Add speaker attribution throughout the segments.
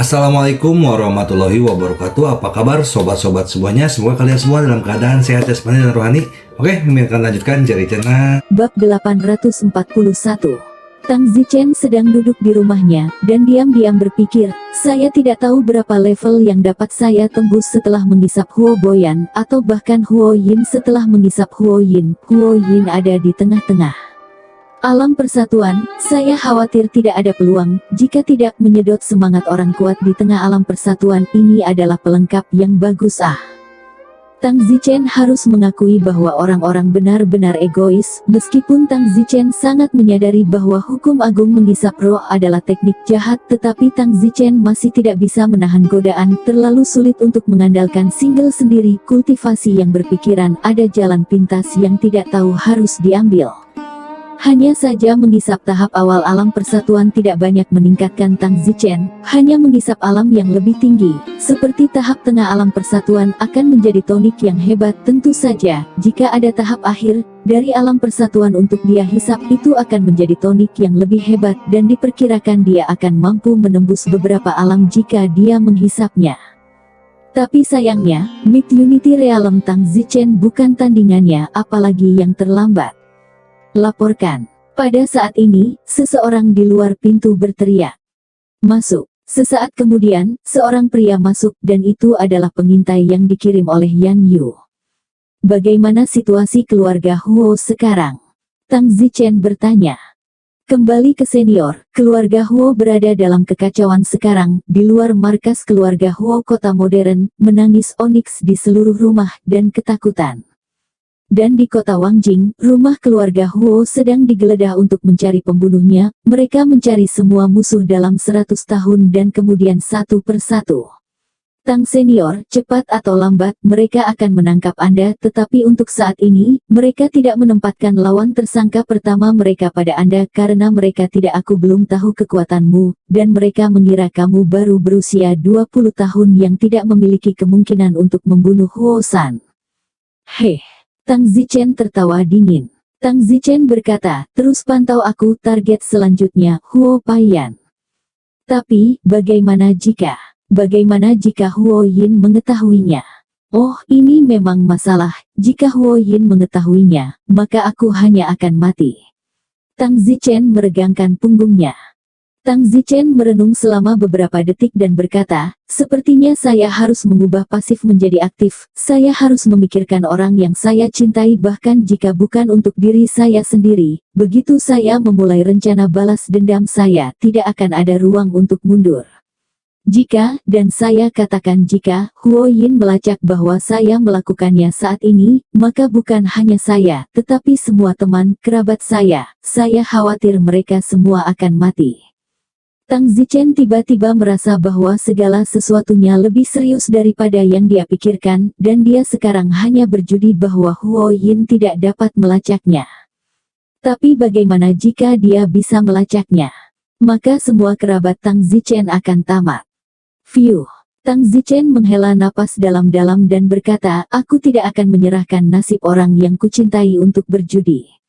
Speaker 1: Assalamualaikum warahmatullahi wabarakatuh. Apa kabar sobat-sobat semuanya? Semoga kalian semua dalam keadaan sehat jasmani dan rohani. Oke, Mimin akan lanjutkan cerita.
Speaker 2: Bab 841. Tang Zichen sedang duduk di rumahnya, dan diam-diam berpikir, saya tidak tahu berapa level yang dapat saya tembus setelah menghisap Huo Boyan, atau bahkan Huo Yin setelah menghisap Huo Yin. Huo Yin ada di tengah-tengah alam persatuan. Saya khawatir tidak ada peluang, jika tidak menyedot semangat orang kuat di tengah alam persatuan. Ini adalah pelengkap yang bagus. Tang Zichen harus mengakui bahwa orang-orang benar-benar egois. Meskipun Tang Zichen sangat menyadari bahwa hukum agung menghisap roh adalah teknik jahat, tetapi Tang Zichen masih tidak bisa menahan godaan. Terlalu sulit untuk mengandalkan single sendiri. Kultivasi yang berpikiran, ada jalan pintas yang tidak tahu harus diambil. Hanya saja menghisap tahap awal alam persatuan tidak banyak meningkatkan Tang Zichen. Hanya menghisap alam yang lebih tinggi, seperti tahap tengah alam persatuan, akan menjadi tonik yang hebat. Tentu saja, jika ada tahap akhir dari alam persatuan untuk dia hisap, itu akan menjadi tonik yang lebih hebat, dan diperkirakan dia akan mampu menembus beberapa alam jika dia menghisapnya. Tapi sayangnya, Mid Unity Realm Tang Zichen bukan tandingannya, apalagi yang terlambat. Laporkan. Pada saat ini, seseorang di luar pintu berteriak, "Masuk!" Sesaat kemudian, seorang pria masuk, dan itu adalah pengintai yang dikirim oleh Yan Yu. Bagaimana situasi keluarga Huo sekarang? Tang Zichen bertanya. Kembali ke senior, keluarga Huo berada dalam kekacauan sekarang. Di luar markas keluarga Huo kota modern, menangis onyx di seluruh rumah, dan ketakutan. Dan di kota Wangjing, rumah keluarga Huo sedang digeledah untuk mencari pembunuhnya. Mereka mencari semua musuh dalam 100 tahun dan kemudian satu persatu. Tang senior, cepat atau lambat, mereka akan menangkap Anda, tetapi untuk saat ini, mereka tidak menempatkan lawan tersangka pertama mereka pada Anda karena mereka tidak. Aku belum tahu kekuatanmu, dan mereka mengira kamu baru berusia 20 tahun yang tidak memiliki kemungkinan untuk membunuh Huo-san. Heh. Tang Zichen tertawa dingin. Tang Zichen berkata, terus pantau aku. Target selanjutnya, Huo Paiyan. Tapi, bagaimana jika Huo Yin mengetahuinya? Oh, ini memang masalah. Jika Huo Yin mengetahuinya, maka aku hanya akan mati. Tang Zichen meregangkan punggungnya. Tang Zichen merenung selama beberapa detik dan berkata, sepertinya saya harus mengubah pasif menjadi aktif. Saya harus memikirkan orang yang saya cintai, bahkan jika bukan untuk diri saya sendiri. Begitu saya memulai rencana balas dendam, saya tidak akan ada ruang untuk mundur. Jika, dan saya katakan jika, Huo Yin melacak bahwa saya melakukannya saat ini, maka bukan hanya saya, tetapi semua teman, kerabat saya khawatir mereka semua akan mati. Tang Zichen tiba-tiba merasa bahwa segala sesuatunya lebih serius daripada yang dia pikirkan, dan dia sekarang hanya berjudi bahwa Huo Yin tidak dapat melacaknya. Tapi bagaimana jika dia bisa melacaknya? Maka semua kerabat Tang Zichen akan tamat. Fiuh. Tang Zichen menghela napas dalam-dalam dan berkata, aku tidak akan menyerahkan nasib orang yang kucintai untuk berjudi.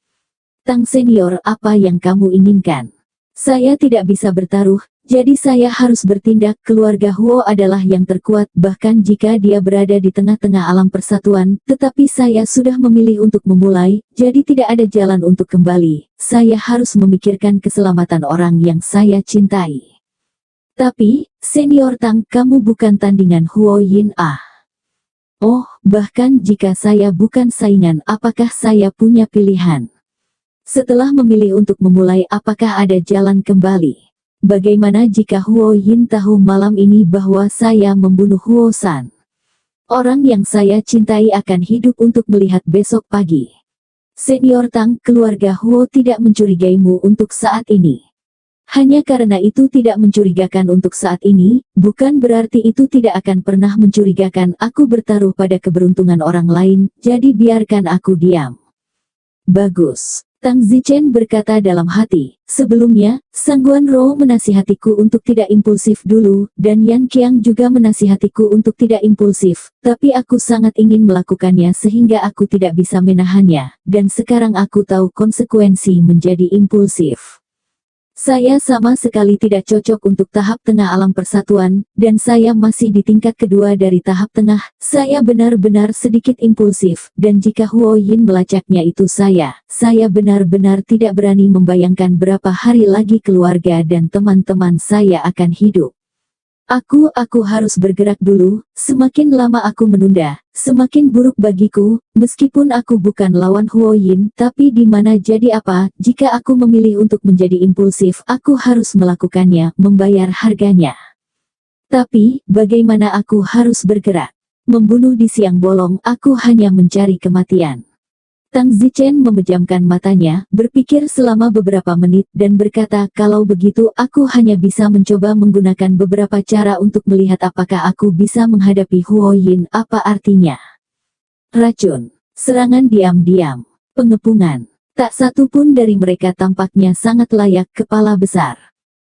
Speaker 2: Tang senior, apa yang kamu inginkan? Saya tidak bisa bertaruh, jadi saya harus bertindak. Keluarga Huo adalah yang terkuat, bahkan jika dia berada di tengah-tengah alam persatuan, tetapi saya sudah memilih untuk memulai, jadi tidak ada jalan untuk kembali. Saya harus memikirkan keselamatan orang yang saya cintai. Tapi, senior Tang, kamu bukan tandingan Huo Yin. Oh, bahkan jika saya bukan saingan, apakah saya punya pilihan? Setelah memilih untuk memulai, apakah ada jalan kembali? Bagaimana jika Huo Yin tahu malam ini bahwa saya membunuh Huo-san? Orang yang saya cintai akan hidup untuk melihat besok pagi. Senior Tang, keluarga Huo tidak mencurigaimu untuk saat ini. Hanya karena itu tidak mencurigakan untuk saat ini, bukan berarti itu tidak akan pernah mencurigakan. Aku bertaruh pada keberuntungan orang lain, jadi biarkan aku diam. Bagus. Tang Zichen berkata dalam hati, sebelumnya, Sangguan Rou menasihatiku untuk tidak impulsif dulu, dan Yan Qiang juga menasihatiku untuk tidak impulsif, tapi aku sangat ingin melakukannya sehingga aku tidak bisa menahannya, dan sekarang aku tahu konsekuensi menjadi impulsif. Saya sama sekali tidak cocok untuk tahap tengah alam persatuan, dan saya masih di tingkat kedua dari tahap tengah. Saya benar-benar sedikit impulsif, dan jika Huo Yin melacaknya itu saya benar-benar tidak berani membayangkan berapa hari lagi keluarga dan teman-teman saya akan hidup. Aku harus bergerak dulu, semakin lama aku menunda, semakin buruk bagiku, meskipun aku bukan lawan Huo Yin, tapi di mana jadi apa, jika aku memilih untuk menjadi impulsif, aku harus melakukannya, membayar harganya. Tapi, bagaimana aku harus bergerak? Membunuh di siang bolong, aku hanya mencari kematian. Tang Zichen memejamkan matanya, berpikir selama beberapa menit, dan berkata, kalau begitu aku hanya bisa mencoba menggunakan beberapa cara untuk melihat apakah aku bisa menghadapi Huo Yin. Apa artinya? Racun, serangan diam-diam, pengepungan. Tak satu pun dari mereka tampaknya sangat layak kepala besar.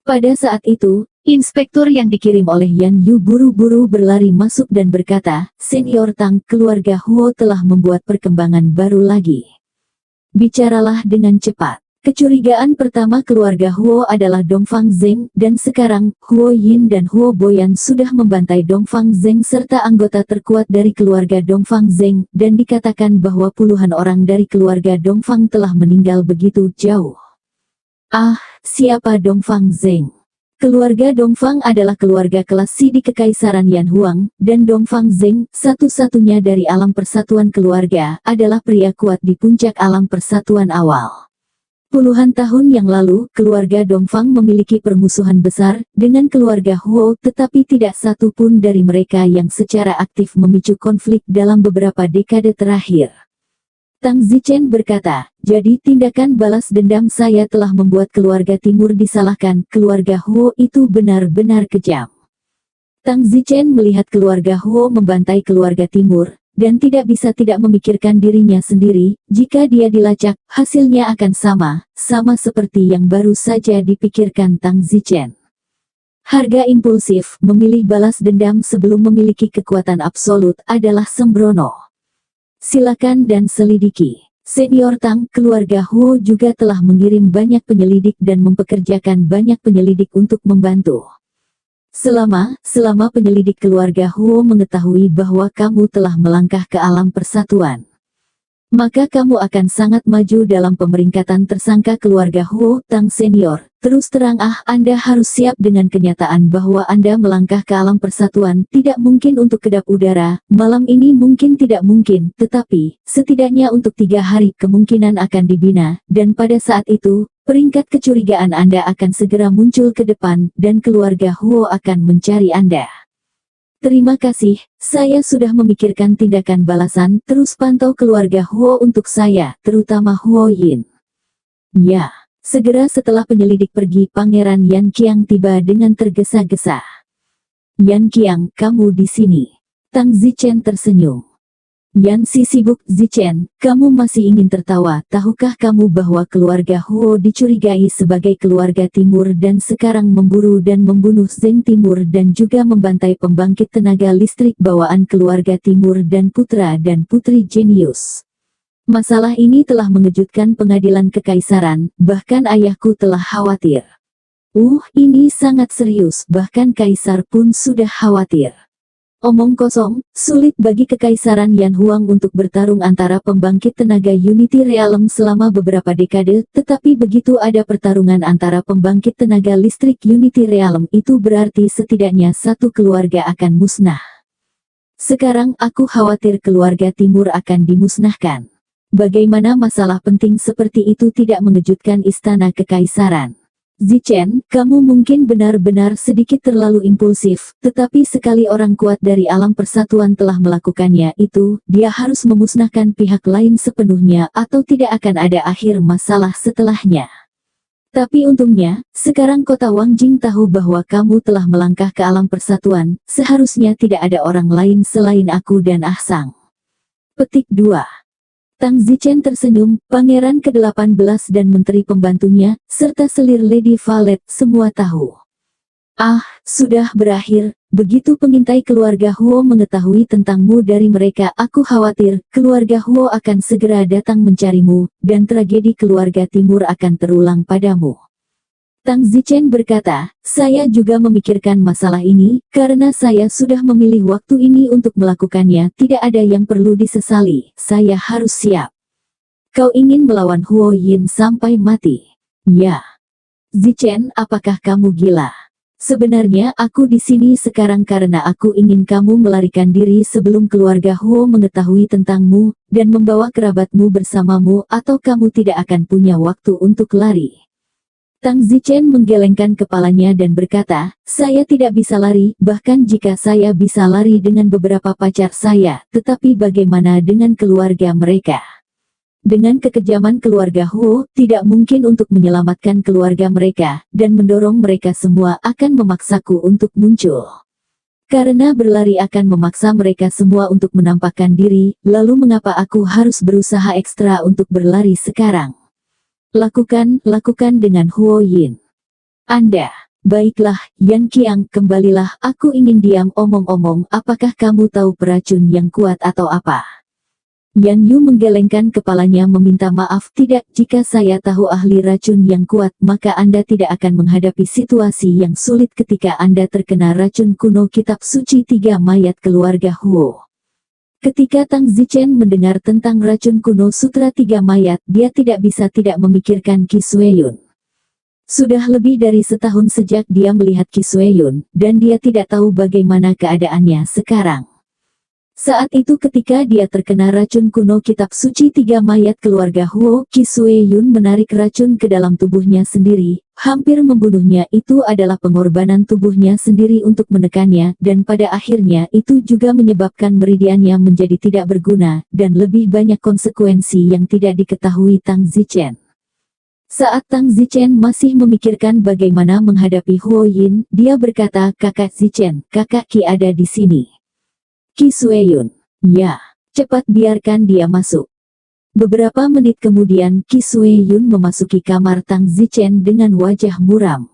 Speaker 2: Pada saat itu, inspektur yang dikirim oleh Yan Yu buru-buru berlari masuk dan berkata, Senior Tang, keluarga Huo telah membuat perkembangan baru lagi. Bicaralah dengan cepat. Kecurigaan pertama keluarga Huo adalah Dongfang Zeng, dan sekarang, Huo Yin dan Huo Boyan sudah membantai Dongfang Zeng serta anggota terkuat dari keluarga Dongfang Zeng, dan dikatakan bahwa puluhan orang dari keluarga Dongfang telah meninggal begitu jauh. Ah, siapa Dongfang Zeng? Keluarga Dongfang adalah keluarga kelas C di Kekaisaran Yan Huang, dan Dongfang Zeng, satu-satunya dari alam persatuan keluarga, adalah pria kuat di puncak alam persatuan awal. Puluhan tahun yang lalu, keluarga Dongfang memiliki permusuhan besar dengan keluarga Huo, tetapi tidak satu pun dari mereka yang secara aktif memicu konflik dalam beberapa dekade terakhir. Tang Zichen berkata, jadi tindakan balas dendam saya telah membuat keluarga timur disalahkan, keluarga Huo itu benar-benar kejam. Tang Zichen melihat keluarga Huo membantai keluarga timur, dan tidak bisa tidak memikirkan dirinya sendiri, jika dia dilacak, hasilnya akan sama seperti yang baru saja dipikirkan Tang Zichen. Harga impulsif, memilih balas dendam sebelum memiliki kekuatan absolut, adalah sembrono. Silakan dan selidiki. Senior Tang, keluarga Huo juga telah mengirim banyak penyelidik dan mempekerjakan banyak penyelidik untuk membantu. Selama penyelidik keluarga Huo mengetahui bahwa kamu telah melangkah ke alam persatuan, maka kamu akan sangat maju dalam pemeringkatan tersangka keluarga Huo. Tang Senior, terus terang Anda harus siap dengan kenyataan bahwa Anda melangkah ke alam persatuan, tidak mungkin untuk kedap udara, malam ini mungkin tidak mungkin, tetapi, setidaknya untuk 3 hari kemungkinan akan dibina, dan pada saat itu, peringkat kecurigaan Anda akan segera muncul ke depan, dan keluarga Huo akan mencari Anda. Terima kasih, saya sudah memikirkan tindakan balasan, terus pantau keluarga Huo untuk saya, terutama Huo Yin. Ya, segera setelah penyelidik pergi, Pangeran Yan Qiang tiba dengan tergesa-gesa. Yan Qiang, kamu di sini. Tang Zichen tersenyum. Yan Si sibuk, Zichen, kamu masih ingin tertawa, tahukah kamu bahwa keluarga Huo dicurigai sebagai keluarga timur dan sekarang memburu dan membunuh Zeng Timur dan juga membantai pembangkit tenaga listrik bawaan keluarga timur dan putra dan putri jenius. Masalah ini telah mengejutkan pengadilan kekaisaran, bahkan ayahku telah khawatir. Ini sangat serius, bahkan kaisar pun sudah khawatir. Omong kosong, sulit bagi Kekaisaran Yan Huang untuk bertarung antara pembangkit tenaga Unity Realm selama beberapa dekade, tetapi begitu ada pertarungan antara pembangkit tenaga listrik Unity Realm itu berarti setidaknya satu keluarga akan musnah. Sekarang aku khawatir keluarga timur akan dimusnahkan. Bagaimana masalah penting seperti itu tidak mengejutkan istana kekaisaran? Zichen, kamu mungkin benar-benar sedikit terlalu impulsif, tetapi sekali orang kuat dari alam persatuan telah melakukannya itu, dia harus memusnahkan pihak lain sepenuhnya atau tidak akan ada akhir masalah setelahnya. Tapi untungnya, sekarang kota Wangjing tahu bahwa kamu telah melangkah ke alam persatuan, seharusnya tidak ada orang lain selain aku dan Ahsang. Petik 2. Tang Zichen tersenyum, Pangeran ke-18 dan menteri pembantunya, serta selir Lady Valet, semua tahu. Sudah berakhir, begitu pengintai keluarga Huo mengetahui tentangmu dari mereka, aku khawatir, keluarga Huo akan segera datang mencarimu, dan tragedi keluarga timur akan terulang padamu. Tang Zichen berkata, saya juga memikirkan masalah ini, karena saya sudah memilih waktu ini untuk melakukannya. Tidak ada yang perlu disesali, saya harus siap. Kau ingin melawan Huo Yin sampai mati? Ya. Zichen, apakah kamu gila? Sebenarnya aku di sini sekarang karena aku ingin kamu melarikan diri sebelum keluarga Huo mengetahui tentangmu, dan membawa kerabatmu bersamamu atau kamu tidak akan punya waktu untuk lari. Tang Zichen menggelengkan kepalanya dan berkata, saya tidak bisa lari, bahkan jika saya bisa lari dengan beberapa pacar saya, tetapi bagaimana dengan keluarga mereka? Dengan kekejaman keluarga Huo, tidak mungkin untuk menyelamatkan keluarga mereka, dan mendorong mereka semua akan memaksaku untuk muncul. Karena berlari akan memaksa mereka semua untuk menampakkan diri, lalu mengapa aku harus berusaha ekstra untuk berlari sekarang? Lakukan dengan Huo Yin. Anda. Baiklah, Yan Qiang, kembalilah, aku ingin diam. Omong-omong, apakah kamu tahu peracun yang kuat atau apa? Yan Yu menggelengkan kepalanya meminta maaf. Tidak, jika saya tahu ahli racun yang kuat, maka Anda tidak akan menghadapi situasi yang sulit ketika Anda terkena racun kuno kitab suci 3 mayat keluarga Huo. Ketika Tang Zichen mendengar tentang racun kuno Sutra 3 Mayat, dia tidak bisa tidak memikirkan Qi Xueyun. Sudah lebih dari setahun sejak dia melihat Qi Xueyun, dan dia tidak tahu bagaimana keadaannya sekarang. Saat itu ketika dia terkena racun kuno kitab suci 3 mayat keluarga Huo, Qi Xueyun menarik racun ke dalam tubuhnya sendiri, hampir membunuhnya. Itu adalah pengorbanan tubuhnya sendiri untuk menekannya, dan pada akhirnya itu juga menyebabkan meridiannya menjadi tidak berguna, dan lebih banyak konsekuensi yang tidak diketahui Tang Zichen. Saat Tang Zichen masih memikirkan bagaimana menghadapi Huo Yin, dia berkata, kakak Zichen, kakak Qi ada di sini. Qi Xueyun. Ya, cepat biarkan dia masuk. Beberapa menit kemudian Qi Xueyun memasuki kamar Tang Zichen dengan wajah muram.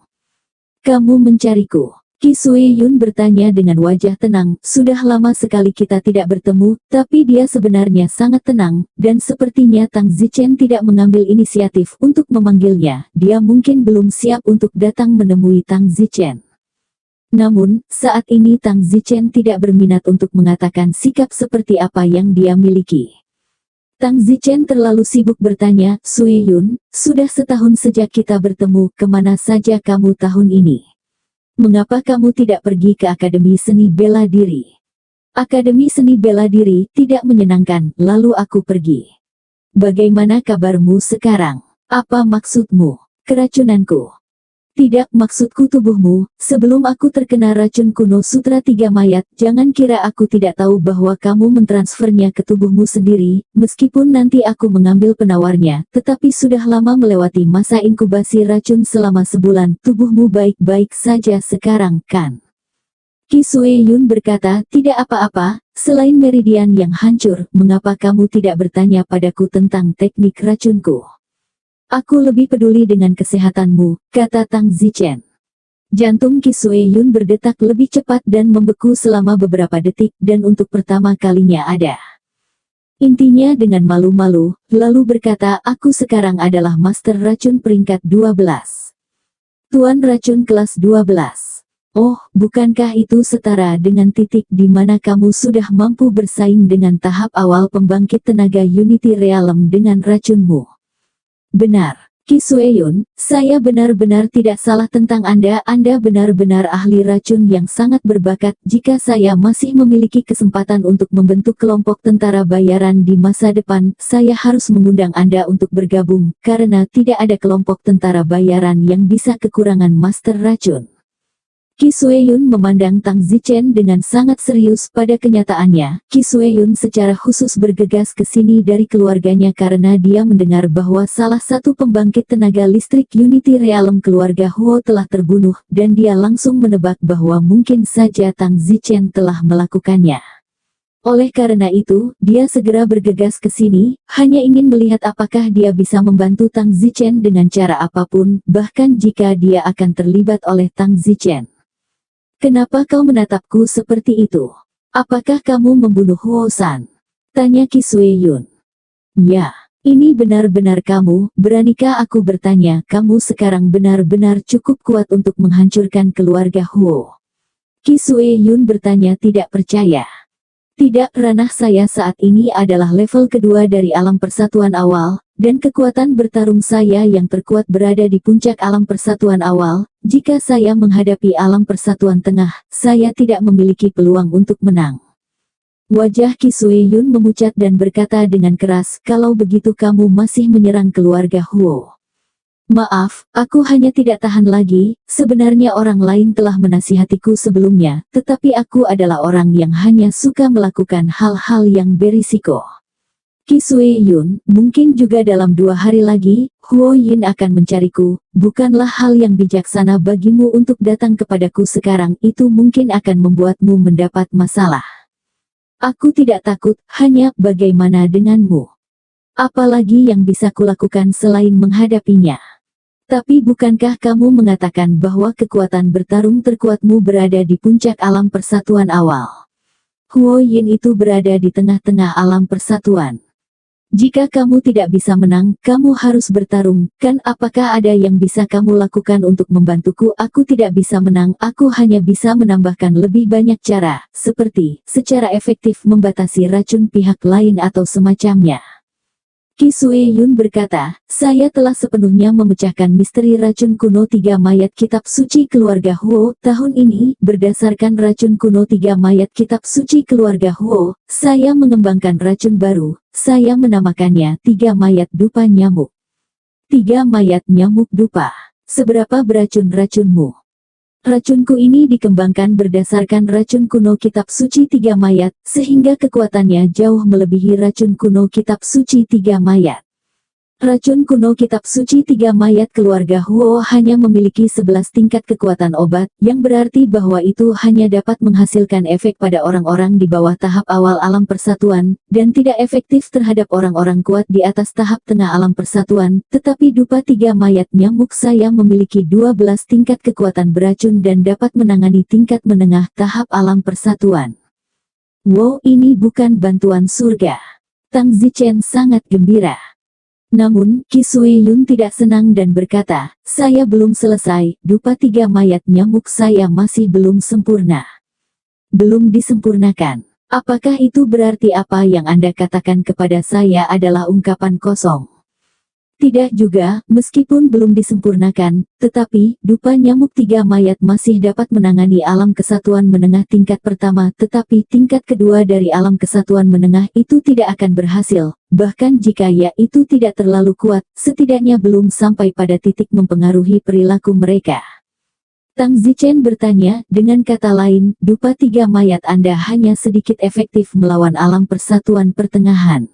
Speaker 2: Kamu mencariku? Qi Xueyun bertanya dengan wajah tenang. Sudah lama sekali kita tidak bertemu, tapi dia sebenarnya sangat tenang, dan sepertinya Tang Zichen tidak mengambil inisiatif untuk memanggilnya. Dia mungkin belum siap untuk datang menemui Tang Zichen. Namun, saat ini Tang Zichen tidak berminat untuk mengatakan sikap seperti apa yang dia miliki. Tang Zichen terlalu sibuk bertanya, Xueyun, sudah setahun sejak kita bertemu, kemana saja kamu tahun ini? Mengapa kamu tidak pergi ke Akademi Seni Bela Diri? Akademi Seni Bela Diri tidak menyenangkan, lalu aku pergi. Bagaimana kabarmu sekarang? Apa maksudmu? Keracunanku? Tidak, maksudku tubuhmu. Sebelum aku terkena racun kuno Sutra 3 Mayat, jangan kira aku tidak tahu bahwa kamu mentransfernya ke tubuhmu sendiri, meskipun nanti aku mengambil penawarnya, tetapi sudah lama melewati masa inkubasi racun selama sebulan. Tubuhmu baik-baik saja sekarang, kan? Qi Xueyun berkata, tidak apa-apa, selain meridian yang hancur, mengapa kamu tidak bertanya padaku tentang teknik racunku? Aku lebih peduli dengan kesehatanmu, kata Tang Zichen. Jantung Qi Xueyun berdetak lebih cepat dan membeku selama beberapa detik, dan untuk pertama kalinya ada. Intinya dengan malu-malu, lalu berkata, aku sekarang adalah Master Racun peringkat 12. Tuan Racun kelas 12. Oh, bukankah itu setara dengan titik di mana kamu sudah mampu bersaing dengan tahap awal pembangkit tenaga Unity Realm dengan racunmu? Benar, Qi Xueyun, saya benar-benar tidak salah tentang Anda. Anda benar-benar ahli racun yang sangat berbakat. Jika saya masih memiliki kesempatan untuk membentuk kelompok tentara bayaran di masa depan, saya harus mengundang Anda untuk bergabung, karena tidak ada kelompok tentara bayaran yang bisa kekurangan master racun. Qi Xueyun memandang Tang Zichen dengan sangat serius. Pada kenyataannya, Qi Xueyun secara khusus bergegas ke sini dari keluarganya karena dia mendengar bahwa salah satu pembangkit tenaga listrik Unity Realm keluarga Huo telah terbunuh, dan dia langsung menebak bahwa mungkin saja Tang Zichen telah melakukannya. Oleh karena itu, dia segera bergegas ke sini, hanya ingin melihat apakah dia bisa membantu Tang Zichen dengan cara apapun, bahkan jika dia akan terlibat oleh Tang Zichen. Kenapa kau menatapku seperti itu? Apakah kamu membunuh Huo San? Tanya Qi Xueyun. Ya, Ini benar-benar kamu, beranikah aku bertanya, kamu sekarang benar-benar cukup kuat untuk menghancurkan keluarga Huo? Qi Sue Yun bertanya tidak percaya. Tidak, ranah saya saat ini adalah level kedua dari alam persatuan awal, dan kekuatan bertarung saya yang terkuat berada di puncak alam persatuan awal. Jika saya menghadapi alam persatuan tengah, saya tidak memiliki peluang untuk menang. Wajah Qi Sue Yun memucat dan berkata dengan keras, kalau begitu kamu masih menyerang keluarga Huo. Maaf, aku hanya tidak tahan lagi, sebenarnya orang lain telah menasihatiku sebelumnya, tetapi aku adalah orang yang hanya suka melakukan hal-hal yang berisiko. Qi Sue Yun, mungkin juga dalam 2 hari lagi, Huo Yin akan mencariku, bukanlah hal yang bijaksana bagimu untuk datang kepadaku sekarang, itu mungkin akan membuatmu mendapat masalah. Aku tidak takut, hanya bagaimana denganmu? Apalagi yang bisa kulakukan selain menghadapinya? Tapi bukankah kamu mengatakan bahwa kekuatan bertarung terkuatmu berada di puncak alam persatuan awal? Huo Yin itu berada di tengah-tengah alam persatuan. Jika kamu tidak bisa menang, kamu harus bertarung, kan? Apakah ada yang bisa kamu lakukan untuk membantuku? Aku tidak bisa menang, aku hanya bisa menambahkan lebih banyak cara, seperti, secara efektif membatasi racun pihak lain atau semacamnya. Qi Sue Yun berkata, saya telah sepenuhnya memecahkan misteri racun kuno 3 mayat kitab suci keluarga Huo. Tahun ini, berdasarkan racun kuno 3 mayat kitab suci keluarga Huo, saya mengembangkan racun baru, saya menamakannya 3 mayat dupa nyamuk. 3 mayat nyamuk dupa. Seberapa beracun racunmu? Racunku ini dikembangkan berdasarkan racun kuno kitab suci 3 mayat, sehingga kekuatannya jauh melebihi racun kuno kitab suci 3 mayat. Racun kuno kitab suci 3 mayat keluarga Huo hanya memiliki 11 tingkat kekuatan obat, yang berarti bahwa itu hanya dapat menghasilkan efek pada orang-orang di bawah tahap awal alam persatuan, dan tidak efektif terhadap orang-orang kuat di atas tahap tengah alam persatuan. Tetapi dupa 3 mayat nyamuk saya memiliki 12 tingkat kekuatan beracun dan dapat menangani tingkat menengah tahap alam persatuan. Wow, ini bukan bantuan surga. Tang Zichen sangat gembira. Namun, Qi Sue Yun tidak senang dan berkata, saya belum selesai, dupa 3 mayat nyamuk saya masih belum sempurna. Belum disempurnakan. Apakah itu berarti apa yang Anda katakan kepada saya adalah ungkapan kosong? Tidak juga, meskipun belum disempurnakan, tetapi, dupa nyamuk 3 mayat masih dapat menangani alam kesatuan menengah tingkat pertama, tetapi tingkat kedua dari alam kesatuan menengah itu tidak akan berhasil, bahkan jika ya itu tidak terlalu kuat, setidaknya belum sampai pada titik mempengaruhi perilaku mereka. Tang Zichen bertanya, dengan kata lain, dupa 3 mayat Anda hanya sedikit efektif melawan alam persatuan pertengahan.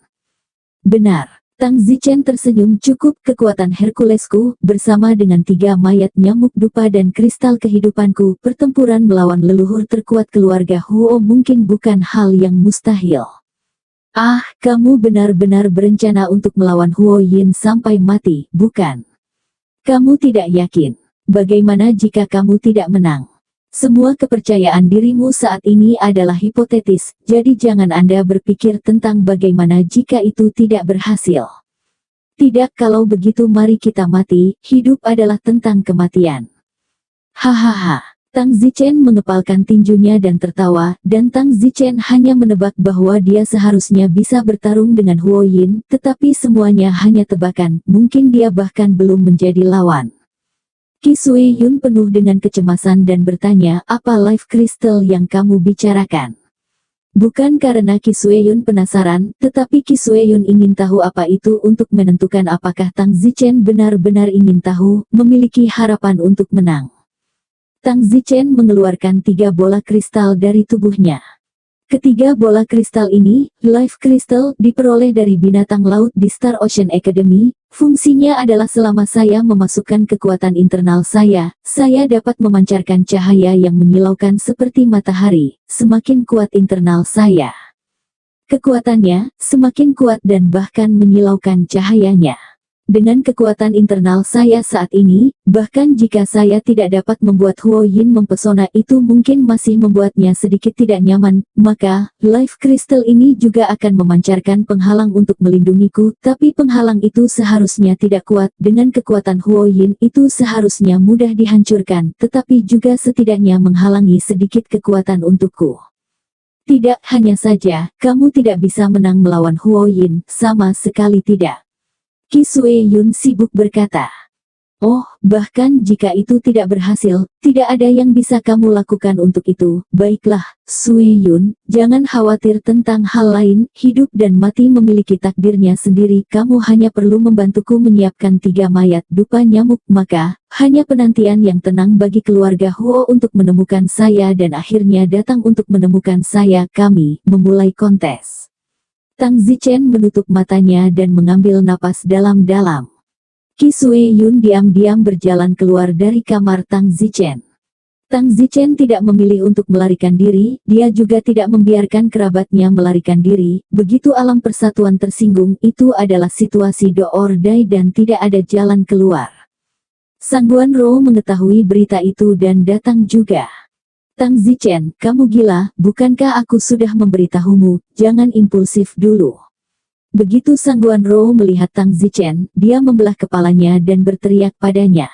Speaker 2: Benar. Tang Zichen tersenyum, cukup kekuatan Herculesku, bersama dengan 3 mayat nyamuk dupa dan kristal kehidupanku, pertempuran melawan leluhur terkuat keluarga Huo mungkin bukan hal yang mustahil. Ah, kamu benar-benar berencana untuk melawan Huo Yin sampai mati, bukan? Kamu tidak yakin. Bagaimana jika kamu tidak menang? Semua kepercayaan dirimu saat ini adalah hipotetis, jadi jangan Anda berpikir tentang bagaimana jika itu tidak berhasil. Tidak, kalau begitu mari kita mati, hidup adalah tentang kematian. Hahaha. Tang Zichen mengepalkan tinjunya dan tertawa, dan Tang Zichen hanya menebak bahwa dia seharusnya bisa bertarung dengan Huo Yin, tetapi semuanya hanya tebakan, mungkin dia bahkan belum menjadi lawan. Qi Sue Yun penuh dengan kecemasan dan bertanya, apa life crystal yang kamu bicarakan? Bukan karena Qi Sue Yun penasaran, tetapi Qi Sue Yun ingin tahu apa itu untuk menentukan apakah Tang Zichen benar-benar ingin tahu, memiliki harapan untuk menang. Tang Zichen mengeluarkan 3 bola kristal dari tubuhnya. Ketiga bola kristal ini, Life Crystal, diperoleh dari binatang laut di Star Ocean Academy. Fungsinya adalah selama saya memasukkan kekuatan internal saya dapat memancarkan cahaya yang menyilaukan seperti matahari. Semakin kuat internal saya, kekuatannya semakin kuat dan bahkan menyilaukan cahayanya. Dengan kekuatan internal saya saat ini, bahkan jika saya tidak dapat membuat Huo Yin mempesona itu mungkin masih membuatnya sedikit tidak nyaman, maka, Life Crystal ini juga akan memancarkan penghalang untuk melindungiku, tapi penghalang itu seharusnya tidak kuat, dengan kekuatan Huo Yin itu seharusnya mudah dihancurkan, tetapi juga setidaknya menghalangi sedikit kekuatan untukku. Tidak, hanya saja, kamu tidak bisa menang melawan Huo Yin, sama sekali tidak. Qi Sui Yun sibuk berkata. Oh, bahkan jika itu tidak berhasil, tidak ada yang bisa kamu lakukan untuk itu. Baiklah, Sui Yun, jangan khawatir tentang hal lain, hidup dan mati memiliki takdirnya sendiri. Kamu hanya perlu membantuku menyiapkan 3 mayat dupa nyamuk, maka, hanya penantian yang tenang bagi keluarga Huo untuk menemukan saya dan akhirnya datang untuk menemukan saya. Kami memulai kontes. Tang Zichen menutup matanya dan mengambil napas dalam-dalam. Qi Sui Yun diam-diam berjalan keluar dari kamar Tang Zichen. Tang Zichen tidak memilih untuk melarikan diri, dia juga tidak membiarkan kerabatnya melarikan diri. Begitu alam persatuan tersinggung, itu adalah situasi do or die dan tidak ada jalan keluar. Sangguan Rou mengetahui berita itu dan datang juga. Tang Zichen, kamu gila, bukankah aku sudah memberitahumu, jangan impulsif dulu. Begitu Sangguan Rou melihat Tang Zichen, dia membelah kepalanya dan berteriak padanya.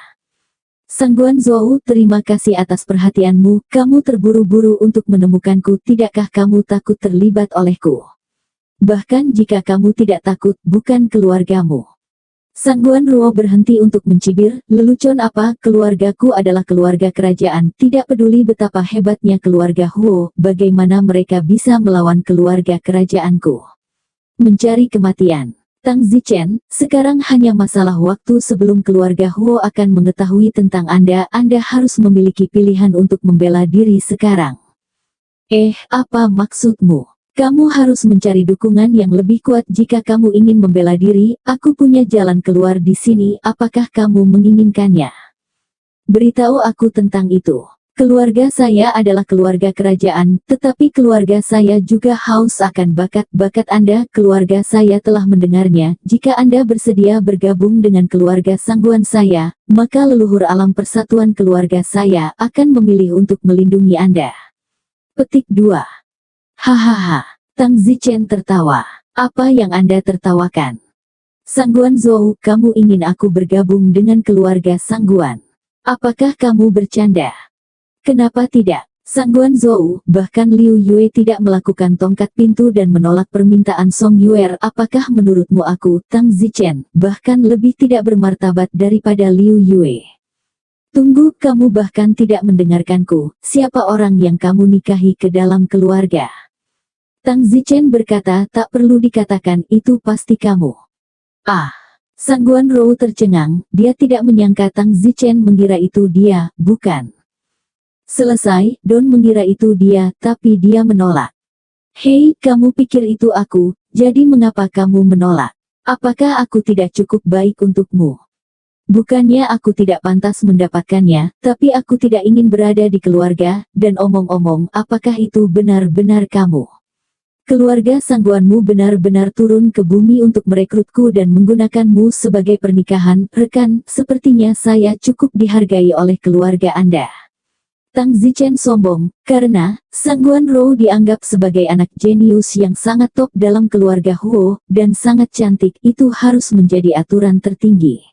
Speaker 2: Sangguan Zhou, terima kasih atas perhatianmu, kamu terburu-buru untuk menemukanku, tidakkah kamu takut terlibat olehku? Bahkan jika kamu tidak takut, bukan keluargamu. Sangguan Rou berhenti untuk mencibir, lelucon apa, keluargaku adalah keluarga kerajaan, tidak peduli betapa hebatnya keluarga Huo, bagaimana mereka bisa melawan keluarga kerajaanku. Mencari kematian. Tang Zichen, sekarang hanya masalah waktu sebelum keluarga Huo akan mengetahui tentang Anda harus memiliki pilihan untuk membela diri sekarang. Apa maksudmu? Kamu harus mencari dukungan yang lebih kuat jika kamu ingin membela diri. Aku punya jalan keluar di sini, apakah kamu menginginkannya? Beritahu aku tentang itu. Keluarga saya adalah keluarga kerajaan, tetapi keluarga saya juga haus akan bakat-bakat Anda. Keluarga saya telah mendengarnya. Jika Anda bersedia bergabung dengan keluarga sangguan saya, maka leluhur alam persatuan keluarga saya akan memilih untuk melindungi Anda. Petik 2. Hahaha, Tang Zichen tertawa. Apa yang Anda tertawakan? Sangguan Zhou, kamu ingin aku bergabung dengan keluarga Sangguan? Apakah kamu bercanda? Kenapa tidak? Sangguan Zhou, bahkan Liu Yue tidak melakukan tongkat pintu dan menolak permintaan Song Yuer. Apakah menurutmu aku, Tang Zichen, bahkan lebih tidak bermartabat daripada Liu Yue? Tunggu, kamu bahkan tidak mendengarkanku. Siapa orang yang kamu nikahi ke dalam keluarga? Tang Zichen berkata, tak perlu dikatakan, itu pasti kamu. Sangguan Rou tercengang, dia tidak menyangka Tang Zichen mengira itu dia, bukan. Selesai, Don mengira itu dia, tapi dia menolak. Hei, kamu pikir itu aku, jadi mengapa kamu menolak? Apakah aku tidak cukup baik untukmu? Bukannya aku tidak pantas mendapatkannya, tapi aku tidak ingin berada di keluarga, dan omong-omong, apakah itu benar-benar kamu? Keluarga sangguanmu benar-benar turun ke bumi untuk merekrutku dan menggunakanmu sebagai pernikahan, rekan, sepertinya saya cukup dihargai oleh keluarga Anda. Tang Zichen sombong, karena, Sangguan Rou dianggap sebagai anak jenius yang sangat top dalam keluarga Huo, dan sangat cantik, itu harus menjadi aturan tertinggi.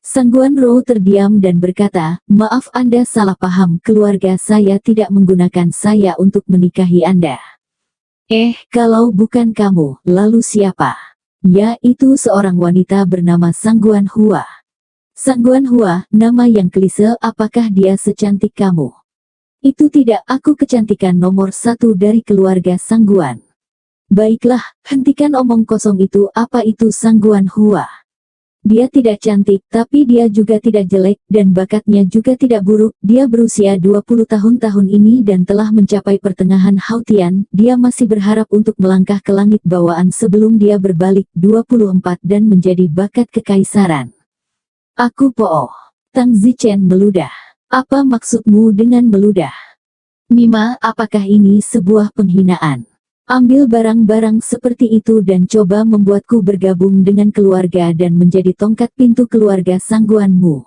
Speaker 2: Sangguan Rou terdiam dan berkata, maaf Anda salah paham, keluarga saya tidak menggunakan saya untuk menikahi Anda. Kalau bukan kamu, lalu siapa? Ya, itu seorang wanita bernama Sangguan Hua. Sangguan Hua, nama yang klise, apakah dia secantik kamu? Itu tidak, aku kecantikan nomor 1 dari keluarga Sangguan. Baiklah, hentikan omong kosong itu, apa itu Sangguan Hua? Dia tidak cantik, tapi dia juga tidak jelek, dan bakatnya juga tidak buruk. Dia berusia 20 tahun ini dan telah mencapai pertengahan Hautian. Dia masih berharap untuk melangkah ke langit bawaan sebelum dia berbalik 24 dan menjadi bakat kekaisaran. Aku pooh. Tang Zichen meludah. Apa maksudmu dengan meludah? Mima, apakah ini sebuah penghinaan? Ambil barang-barang seperti itu dan coba membuatku bergabung dengan keluarga dan menjadi tongkat pintu keluarga sangguanmu.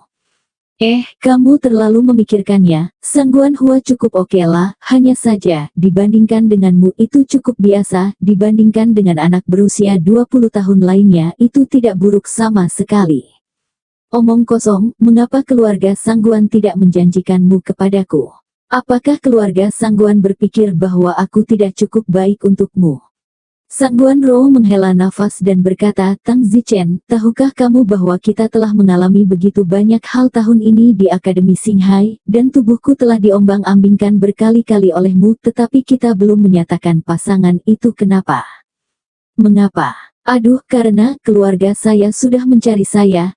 Speaker 2: Kamu terlalu memikirkannya, Sangguan Hua cukup oke lah, hanya saja, dibandingkan denganmu itu cukup biasa, dibandingkan dengan anak berusia 20 tahun lainnya itu tidak buruk sama sekali. Omong kosong, mengapa keluarga Sangguan tidak menjanjikanmu kepadaku? Apakah keluarga Sangguan berpikir bahwa aku tidak cukup baik untukmu? Sangguan Rou menghela nafas dan berkata, Tang Zichen, tahukah kamu bahwa kita telah mengalami begitu banyak hal tahun ini di Akademi Xinghai, dan tubuhku telah diombang-ambingkan berkali-kali olehmu, tetapi kita belum menyatakan pasangan itu kenapa? Mengapa? Aduh, karena keluarga saya sudah mencari saya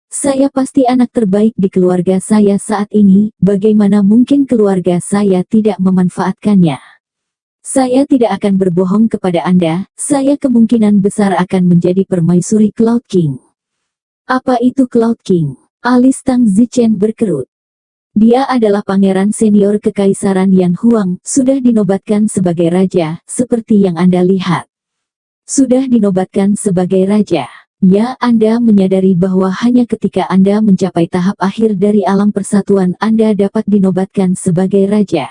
Speaker 2: pasti anak terbaik di keluarga saya saat ini, bagaimana mungkin keluarga saya tidak memanfaatkannya? Saya tidak akan berbohong kepada Anda, saya kemungkinan besar akan menjadi permaisuri Cloud King. Apa itu Cloud King? Alis Tang Zichen berkerut. Dia adalah pangeran senior kekaisaran Yan Huang, sudah dinobatkan sebagai raja, seperti yang Anda lihat. Sudah dinobatkan sebagai raja. Ya, Anda menyadari bahwa hanya ketika Anda mencapai tahap akhir dari alam persatuan Anda dapat dinobatkan sebagai raja.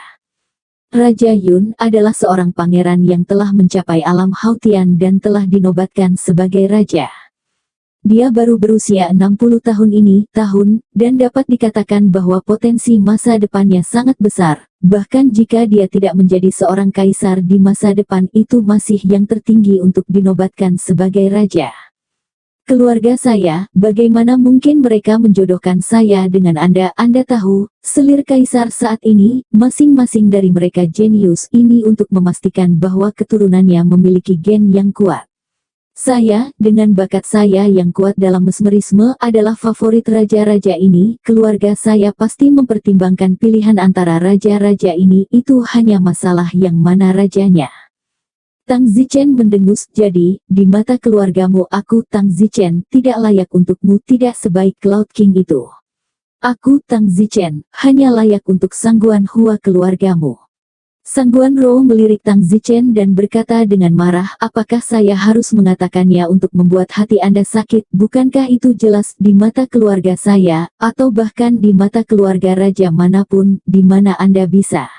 Speaker 2: Raja Yun adalah seorang pangeran yang telah mencapai alam Hautian dan telah dinobatkan sebagai raja. Dia baru berusia 60 tahun dan dapat dikatakan bahwa potensi masa depannya sangat besar, bahkan jika dia tidak menjadi seorang kaisar di masa depan itu masih yang tertinggi untuk dinobatkan sebagai raja. Keluarga saya, bagaimana mungkin mereka menjodohkan saya dengan Anda? Anda tahu, selir kaisar saat ini, masing-masing dari mereka jenius ini untuk memastikan bahwa keturunannya memiliki gen yang kuat. Saya, dengan bakat saya yang kuat dalam mesmerisme adalah favorit raja-raja ini, keluarga saya pasti mempertimbangkan pilihan antara raja-raja ini, itu hanya masalah yang mana rajanya. Tang Zichen mendengus, jadi, di mata keluargamu aku Tang Zichen tidak layak untukmu, tidak sebaik Cloud King itu. Aku Tang Zichen, hanya layak untuk Sangguan Hua keluargamu. Sangguan Rou melirik Tang Zichen dan berkata dengan marah, apakah saya harus mengatakannya untuk membuat hati Anda sakit? Bukankah itu jelas di mata keluarga saya, atau bahkan di mata keluarga raja manapun, di mana Anda bisa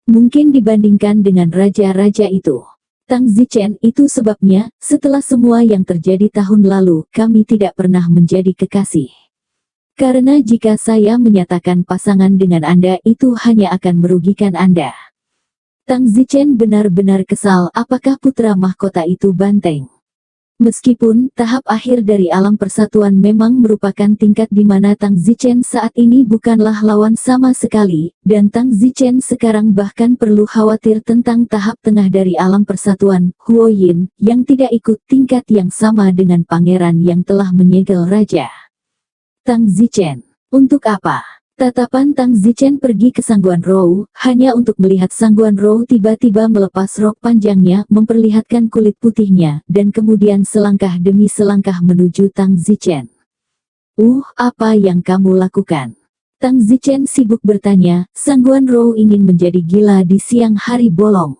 Speaker 2: mungkin dibandingkan dengan raja-raja itu? Tang Zichen, itu sebabnya, setelah semua yang terjadi tahun lalu, kami tidak pernah menjadi kekasih. Karena jika saya menyatakan pasangan dengan Anda, itu hanya akan merugikan Anda. Tang Zichen benar-benar kesal, apakah putra mahkota itu banteng? Meskipun tahap akhir dari alam persatuan memang merupakan tingkat di mana Tang Zichen saat ini bukanlah lawan sama sekali, dan Tang Zichen sekarang bahkan perlu khawatir tentang tahap tengah dari alam persatuan, Huo Yin, yang tidak ikut tingkat yang sama dengan pangeran yang telah menyegel raja. Tang Zichen, untuk apa? Tatapan Tang Zichen pergi ke Sangguan Rou, hanya untuk melihat Sangguan Rou tiba-tiba melepas rok panjangnya, memperlihatkan kulit putihnya, dan kemudian selangkah demi selangkah menuju Tang Zichen. Apa yang kamu lakukan? Tang Zichen sibuk bertanya, Sangguan Rou ingin menjadi gila di siang hari bolong.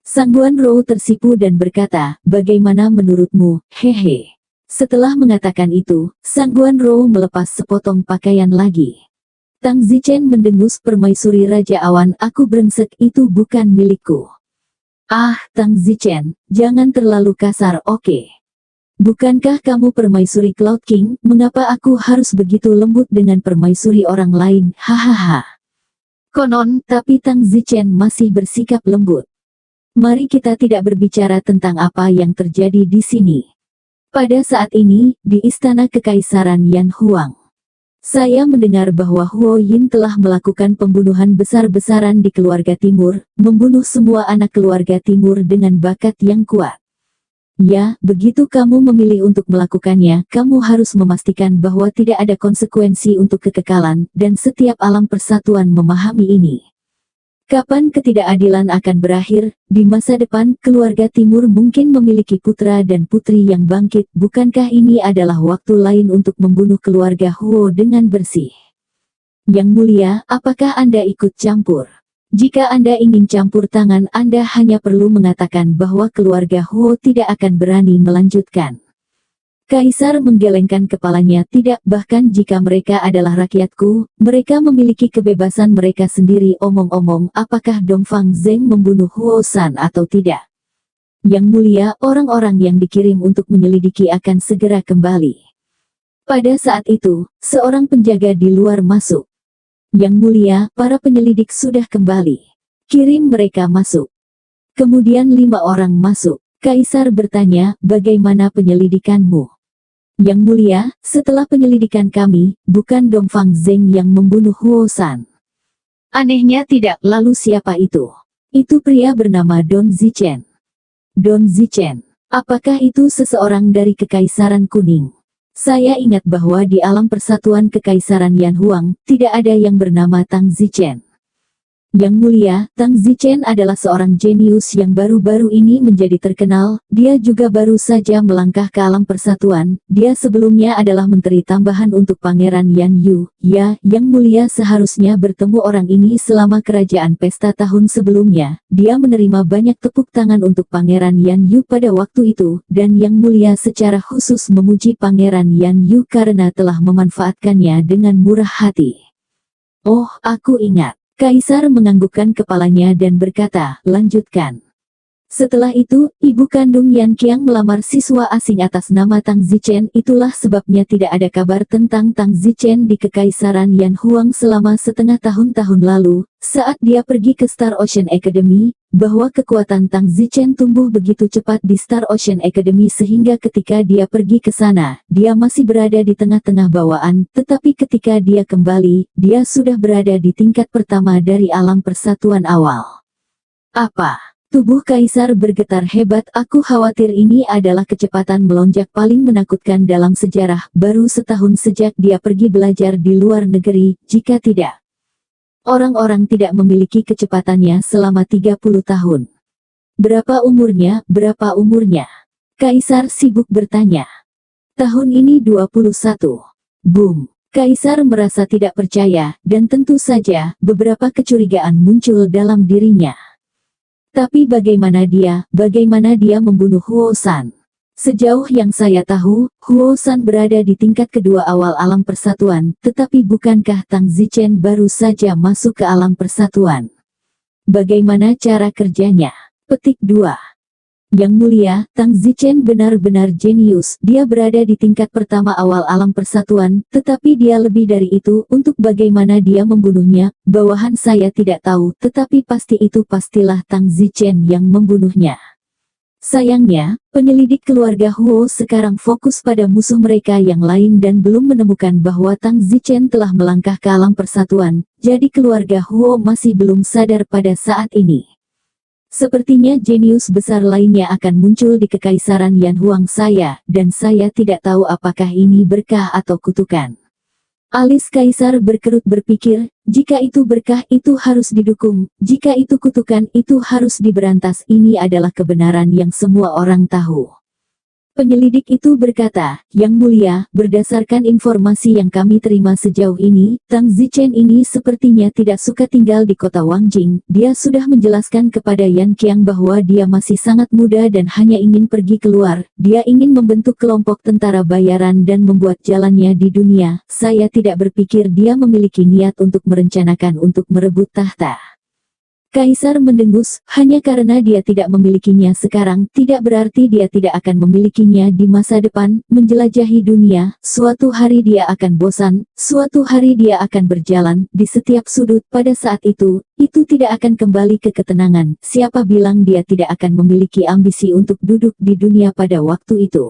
Speaker 2: Sangguan Rou tersipu dan berkata, bagaimana menurutmu, hehe. Setelah mengatakan itu, Sangguan Rou melepas sepotong pakaian lagi. Tang Zichen mendengus, permaisuri Raja Awan, aku brengsek, itu bukan milikku. Tang Zichen, jangan terlalu kasar, oke? Bukankah kamu permaisuri Cloud King, mengapa aku harus begitu lembut dengan permaisuri orang lain, hahaha. Konon, tapi Tang Zichen masih bersikap lembut. Mari kita tidak berbicara tentang apa yang terjadi di sini. Pada saat ini, di Istana Kekaisaran Yan Huang. Saya mendengar bahwa Huo Yin telah melakukan pembunuhan besar-besaran di keluarga timur, membunuh semua anak keluarga timur dengan bakat yang kuat. Ya, begitu kamu memilih untuk melakukannya, kamu harus memastikan bahwa tidak ada konsekuensi untuk kekekalan, dan setiap alam persatuan memahami ini. Kapan ketidakadilan akan berakhir? Di masa depan, keluarga timur mungkin memiliki putra dan putri yang bangkit. Bukankah ini adalah waktu lain untuk membunuh keluarga Huo dengan bersih? Yang mulia, apakah Anda ikut campur? Jika Anda ingin campur tangan, Anda hanya perlu mengatakan bahwa keluarga Huo tidak akan berani melanjutkan. Kaisar menggelengkan kepalanya. Tidak, bahkan jika mereka adalah rakyatku, mereka memiliki kebebasan mereka sendiri. Omong-omong, apakah Dongfang Zeng membunuh Huo San atau tidak? Yang mulia, orang-orang yang dikirim untuk menyelidiki akan segera kembali. Pada saat itu, seorang penjaga di luar masuk. Yang mulia, para penyelidik sudah kembali. Kirim mereka masuk. Kemudian 5 orang masuk. Kaisar bertanya, bagaimana penyelidikanmu? Yang mulia, setelah penyelidikan kami, bukan Dongfang Zeng yang membunuh Huo San. Anehnya tidak, lalu siapa itu? Itu pria bernama Don Zichen. Don Zichen, apakah itu seseorang dari Kekaisaran Kuning? Saya ingat bahwa di alam persatuan Kekaisaran Yan Huang, tidak ada yang bernama Tang Zichen. Yang mulia, Tang Zichen adalah seorang jenius yang baru-baru ini menjadi terkenal. Dia juga baru saja melangkah ke alam persatuan. Dia sebelumnya adalah menteri tambahan untuk Pangeran Yan Yu. Ya, Yang mulia, seharusnya bertemu orang ini selama kerajaan pesta tahun sebelumnya. Dia menerima banyak tepuk tangan untuk Pangeran Yan Yu pada waktu itu, dan Yang mulia secara khusus memuji Pangeran Yan Yu karena telah memanfaatkannya dengan murah hati. Oh, aku ingat. Kaisar menganggukkan kepalanya dan berkata, lanjutkan. Setelah itu, ibu kandung Yan Qiang melamar siswa asing atas nama Tang Zichen. Itulah sebabnya tidak ada kabar tentang Tang Zichen di Kekaisaran Yan Huang selama setengah tahun lalu, saat dia pergi ke Star Ocean Academy, bahwa kekuatan Tang Zichen tumbuh begitu cepat di Star Ocean Academy sehingga ketika dia pergi ke sana, dia masih berada di tengah-tengah bawaan, tetapi ketika dia kembali, dia sudah berada di tingkat pertama dari alam persatuan awal. Apa? Tubuh Kaisar bergetar hebat. Aku khawatir ini adalah kecepatan melonjak paling menakutkan dalam sejarah. Baru setahun sejak dia pergi belajar di luar negeri, jika tidak. Orang-orang tidak memiliki kecepatannya selama 30 tahun. Berapa umurnya? Berapa umurnya? Kaisar sibuk bertanya. Tahun ini 21. Boom. Kaisar merasa tidak percaya, dan tentu saja, beberapa kecurigaan muncul dalam dirinya. Tapi bagaimana dia membunuh Huo San? Sejauh yang saya tahu, Huo San berada di tingkat kedua awal alam persatuan, tetapi bukankah Tang Zichen baru saja masuk ke alam persatuan? Bagaimana cara kerjanya? Petik 2. Yang mulia, Tang Zichen benar-benar jenius. Dia berada di tingkat pertama awal alam persatuan, tetapi dia lebih dari itu. Untuk bagaimana dia membunuhnya, bawahan saya tidak tahu, tetapi pastilah Tang Zichen yang membunuhnya. Sayangnya, penyelidik keluarga Huo sekarang fokus pada musuh mereka yang lain dan belum menemukan bahwa Tang Zichen telah melangkah ke alam persatuan, jadi keluarga Huo masih belum sadar pada saat ini. Sepertinya jenius besar lainnya akan muncul di Kekaisaran Yan Huang saya, dan saya tidak tahu apakah ini berkah atau kutukan. Alis Kaisar berkerut berpikir, jika itu berkah itu harus didukung, jika itu kutukan itu harus diberantas. Ini adalah kebenaran yang semua orang tahu. Penyelidik itu berkata, Yang mulia, berdasarkan informasi yang kami terima sejauh ini, Tang Zichen ini sepertinya tidak suka tinggal di kota Wangjing. Dia sudah menjelaskan kepada Yan Qiang bahwa dia masih sangat muda dan hanya ingin pergi keluar. Dia ingin membentuk kelompok tentara bayaran dan membuat jalannya di dunia. Saya tidak berpikir dia memiliki niat untuk merencanakan untuk merebut tahta. Kaisar mendengus, hanya karena dia tidak memilikinya sekarang, tidak berarti dia tidak akan memilikinya di masa depan, menjelajahi dunia. Suatu hari dia akan bosan, suatu hari dia akan berjalan, di setiap sudut. Pada saat itu tidak akan kembali ke ketenangan. Siapa bilang dia tidak akan memiliki ambisi untuk duduk di dunia pada waktu itu?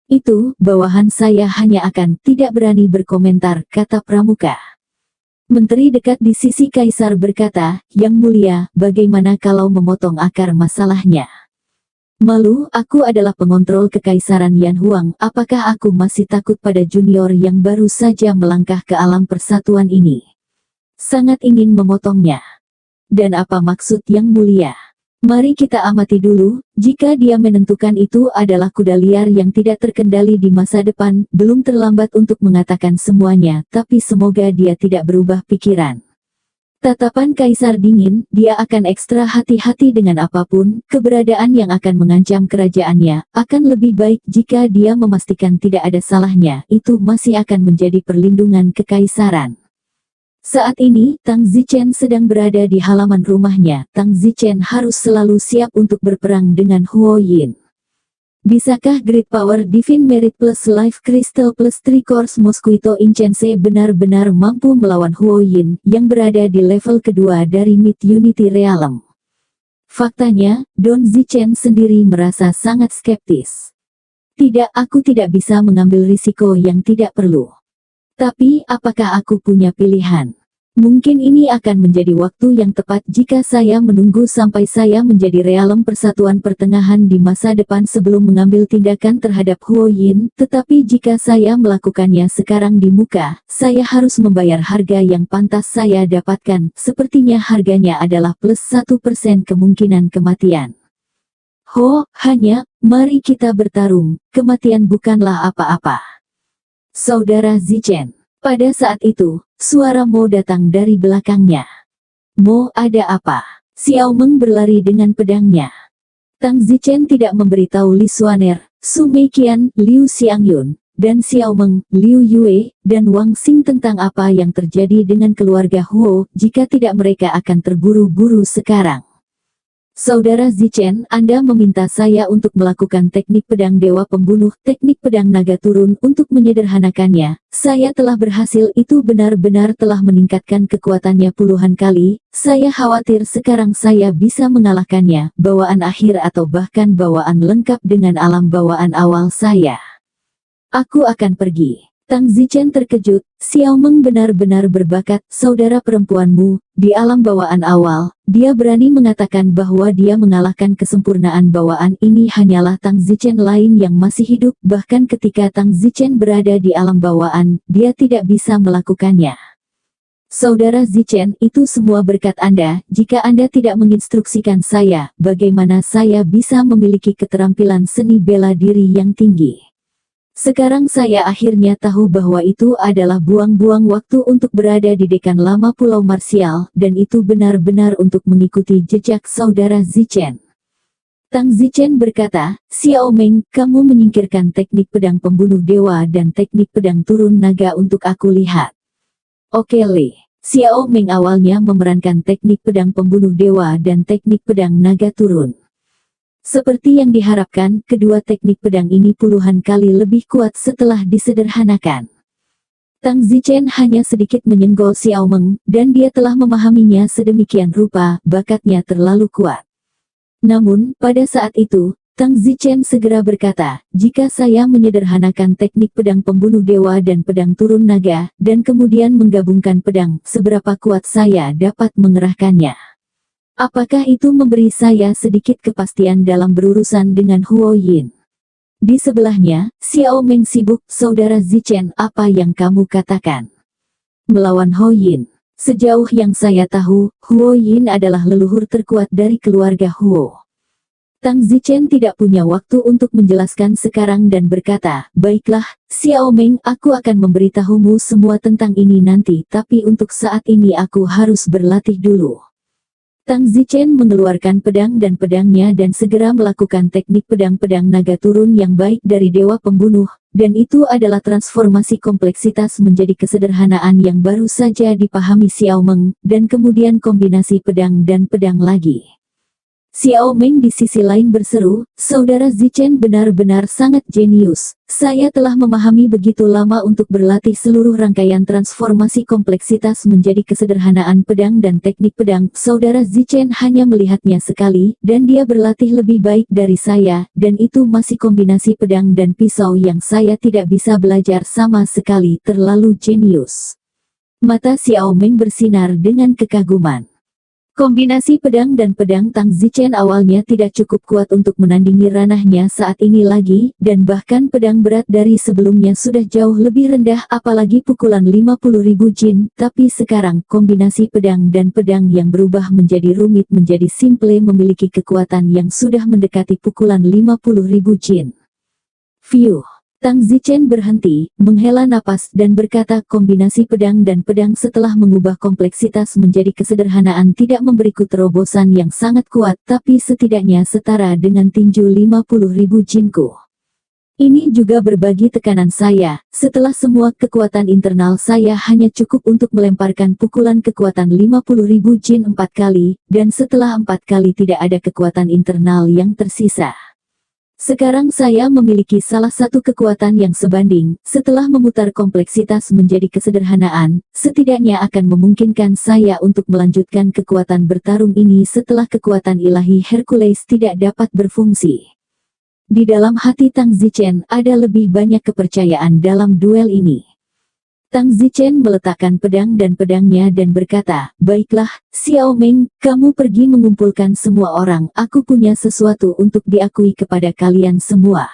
Speaker 2: Itu, bawahan saya hanya akan tidak berani berkomentar, kata Pramuka. Menteri dekat di sisi Kaisar berkata, Yang mulia, bagaimana kalau memotong akar masalahnya? Malu, aku adalah pengontrol Kekaisaran Yan Huang, apakah aku masih takut pada junior yang baru saja melangkah ke alam persatuan ini? Sangat ingin memotongnya. Dan apa maksud Yang mulia? Mari kita amati dulu, jika dia menentukan itu adalah kuda liar yang tidak terkendali di masa depan, belum terlambat untuk mengatakan semuanya, tapi semoga dia tidak berubah pikiran. Tatapan kaisar dingin, dia akan ekstra hati-hati dengan apapun, keberadaan yang akan mengancam kerajaannya, akan lebih baik jika dia memastikan tidak ada salahnya, itu masih akan menjadi perlindungan kekaisaran. Saat ini, Tang Zichen sedang berada di halaman rumahnya. Tang Zichen harus selalu siap untuk berperang dengan Huo Yin. Bisakah Great Power Divine Merit plus Life Crystal plus Tri-Course Mosquito Incense benar-benar mampu melawan Huo Yin yang berada di level kedua dari Mid Unity Realm? Faktanya, Don Zichen sendiri merasa sangat skeptis. Tidak, aku tidak bisa mengambil risiko yang tidak perlu. Tapi, apakah aku punya pilihan? Mungkin ini akan menjadi waktu yang tepat jika saya menunggu sampai saya menjadi realem persatuan pertengahan di masa depan sebelum mengambil tindakan terhadap Huo Yin, tetapi jika saya melakukannya sekarang di muka, saya harus membayar harga yang pantas saya dapatkan, sepertinya harganya adalah plus 1% kemungkinan kematian. Mari kita bertarung, kematian bukanlah apa-apa. Saudara Zichen. Pada saat itu, suara Mo datang dari belakangnya. Mo, ada apa? Xiao Meng berlari dengan pedangnya. Tang Zichen tidak memberitahu Li Xuaner, Su Meiqian, Liu Xiangyun, dan Xiao Meng, Liu Yue, dan Wang Xing tentang apa yang terjadi dengan keluarga Huo, jika tidak mereka akan terburu-buru sekarang. Saudara Zichen, Anda meminta saya untuk melakukan teknik pedang dewa pembunuh, teknik pedang naga turun untuk menyederhanakannya. Saya telah berhasil, itu benar-benar telah meningkatkan kekuatannya puluhan kali. Saya khawatir sekarang saya bisa mengalahkannya, bawaan akhir atau bahkan bawaan lengkap dengan alam bawaan awal saya. Aku akan pergi. Tang Zichen terkejut, Xiao Meng benar-benar berbakat, saudara perempuanmu, di alam bawaan awal, dia berani mengatakan bahwa dia mengalahkan kesempurnaan bawaan ini hanyalah Tang Zichen lain yang masih hidup, bahkan ketika Tang Zichen berada di alam bawaan, dia tidak bisa melakukannya. Saudara Zichen, itu semua berkat Anda, jika Anda tidak menginstruksikan saya, bagaimana saya bisa memiliki keterampilan seni bela diri yang tinggi? Sekarang saya akhirnya tahu bahwa itu adalah buang-buang waktu untuk berada di dekan lama Pulau Marsial, dan itu benar-benar untuk mengikuti jejak saudara Zichen. Tang Zichen berkata, Xiao Meng, kamu menyingkirkan teknik pedang pembunuh dewa dan teknik pedang turun naga untuk aku lihat. Oke Li. Xiao Meng awalnya memerankan teknik pedang pembunuh dewa dan teknik pedang naga turun. Seperti yang diharapkan, kedua teknik pedang ini puluhan kali lebih kuat setelah disederhanakan. Tang Zichen hanya sedikit menyenggol Xiao Meng, dan dia telah memahaminya sedemikian rupa, bakatnya terlalu kuat. Namun, pada saat itu, Tang Zichen segera berkata, jika saya menyederhanakan teknik pedang pembunuh dewa dan pedang turun naga, dan kemudian menggabungkan pedang, seberapa kuat saya dapat mengerahkannya? Apakah itu memberi saya sedikit kepastian dalam berurusan dengan Huo Yin? Di sebelahnya, Xiao Meng sibuk, saudara Zichen, apa yang kamu katakan? Melawan Huo Yin. Sejauh yang saya tahu, Huo Yin adalah leluhur terkuat dari keluarga Huo. Tang Zichen tidak punya waktu untuk menjelaskan sekarang dan berkata, baiklah, Xiao Meng, aku akan memberitahumu semua tentang ini nanti, tapi untuk saat ini aku harus berlatih dulu. Tang Zichen mengeluarkan pedang dan pedangnya dan segera melakukan teknik pedang-pedang naga turun yang baik dari dewa pembunuh, dan itu adalah transformasi kompleksitas menjadi kesederhanaan yang baru saja dipahami Xiao Meng, dan kemudian kombinasi pedang dan pedang lagi. Xiao Meng di sisi lain berseru, saudara Zichen benar-benar sangat jenius. Saya telah memahami begitu lama untuk berlatih seluruh rangkaian transformasi kompleksitas menjadi kesederhanaan pedang dan teknik pedang. Saudara Zichen hanya melihatnya sekali, dan dia berlatih lebih baik dari saya, dan itu masih kombinasi pedang dan pisau yang saya tidak bisa belajar sama sekali, terlalu jenius. Mata Xiao Meng bersinar dengan kekaguman. Kombinasi pedang dan pedang Tang Zichen awalnya tidak cukup kuat untuk menandingi ranahnya saat ini lagi, dan bahkan pedang berat dari sebelumnya sudah jauh lebih rendah apalagi pukulan 50.000 jin, tapi sekarang kombinasi pedang dan pedang yang berubah menjadi rumit menjadi simple memiliki kekuatan yang sudah mendekati pukulan 50.000 jin. View. Tang Zichen berhenti, menghela napas dan berkata kombinasi pedang dan pedang setelah mengubah kompleksitas menjadi kesederhanaan tidak memberiku terobosan yang sangat kuat tapi setidaknya setara dengan tinju 50.000 jinku. Ini juga berbagi tekanan saya, setelah semua kekuatan internal saya hanya cukup untuk melemparkan pukulan kekuatan 50.000 jin 4 kali, dan setelah 4 kali tidak ada kekuatan internal yang tersisa. Sekarang saya memiliki salah satu kekuatan yang sebanding, setelah memutar kompleksitas menjadi kesederhanaan, setidaknya akan memungkinkan saya untuk melanjutkan kekuatan bertarung ini setelah kekuatan ilahi Hercules tidak dapat berfungsi. Di dalam hati Tang Zichen ada lebih banyak kepercayaan dalam duel ini. Tang Zichen meletakkan pedang dan pedangnya dan berkata, "Baiklah, Xiao Meng, kamu pergi mengumpulkan semua orang, aku punya sesuatu untuk diakui kepada kalian semua."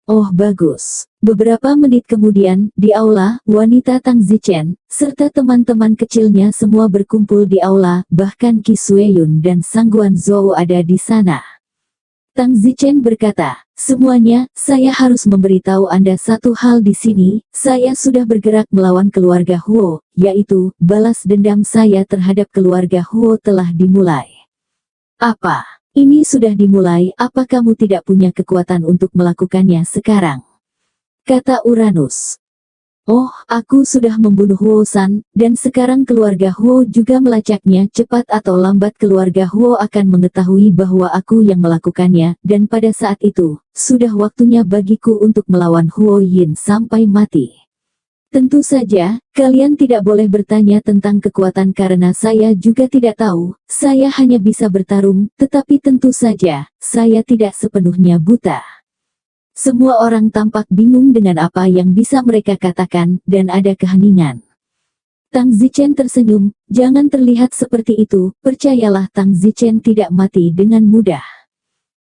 Speaker 2: Oh bagus. Beberapa menit kemudian, di aula, wanita Tang Zichen, serta teman-teman kecilnya semua berkumpul di aula, bahkan Qi Sueyun dan Sangguan Zhou ada di sana. Tang Zichen berkata, "Semuanya, saya harus memberitahu Anda satu hal di sini, saya sudah bergerak melawan keluarga Huo, yaitu, balas dendam saya terhadap keluarga Huo telah dimulai." "Apa? Ini sudah dimulai, apa kamu tidak punya kekuatan untuk melakukannya sekarang?" kata Uranus. "Oh, aku sudah membunuh Huo San, dan sekarang keluarga Huo juga melacaknya. Cepat atau lambat keluarga Huo akan mengetahui bahwa aku yang melakukannya, dan pada saat itu, sudah waktunya bagiku untuk melawan Huo Yin sampai mati. Tentu saja, kalian tidak boleh bertanya tentang kekuatan karena saya juga tidak tahu, saya hanya bisa bertarung, tetapi tentu saja, saya tidak sepenuhnya buta." Semua orang tampak bingung dengan apa yang bisa mereka katakan, dan ada keheningan. Tang Zichen tersenyum, "Jangan terlihat seperti itu, percayalah Tang Zichen tidak mati dengan mudah.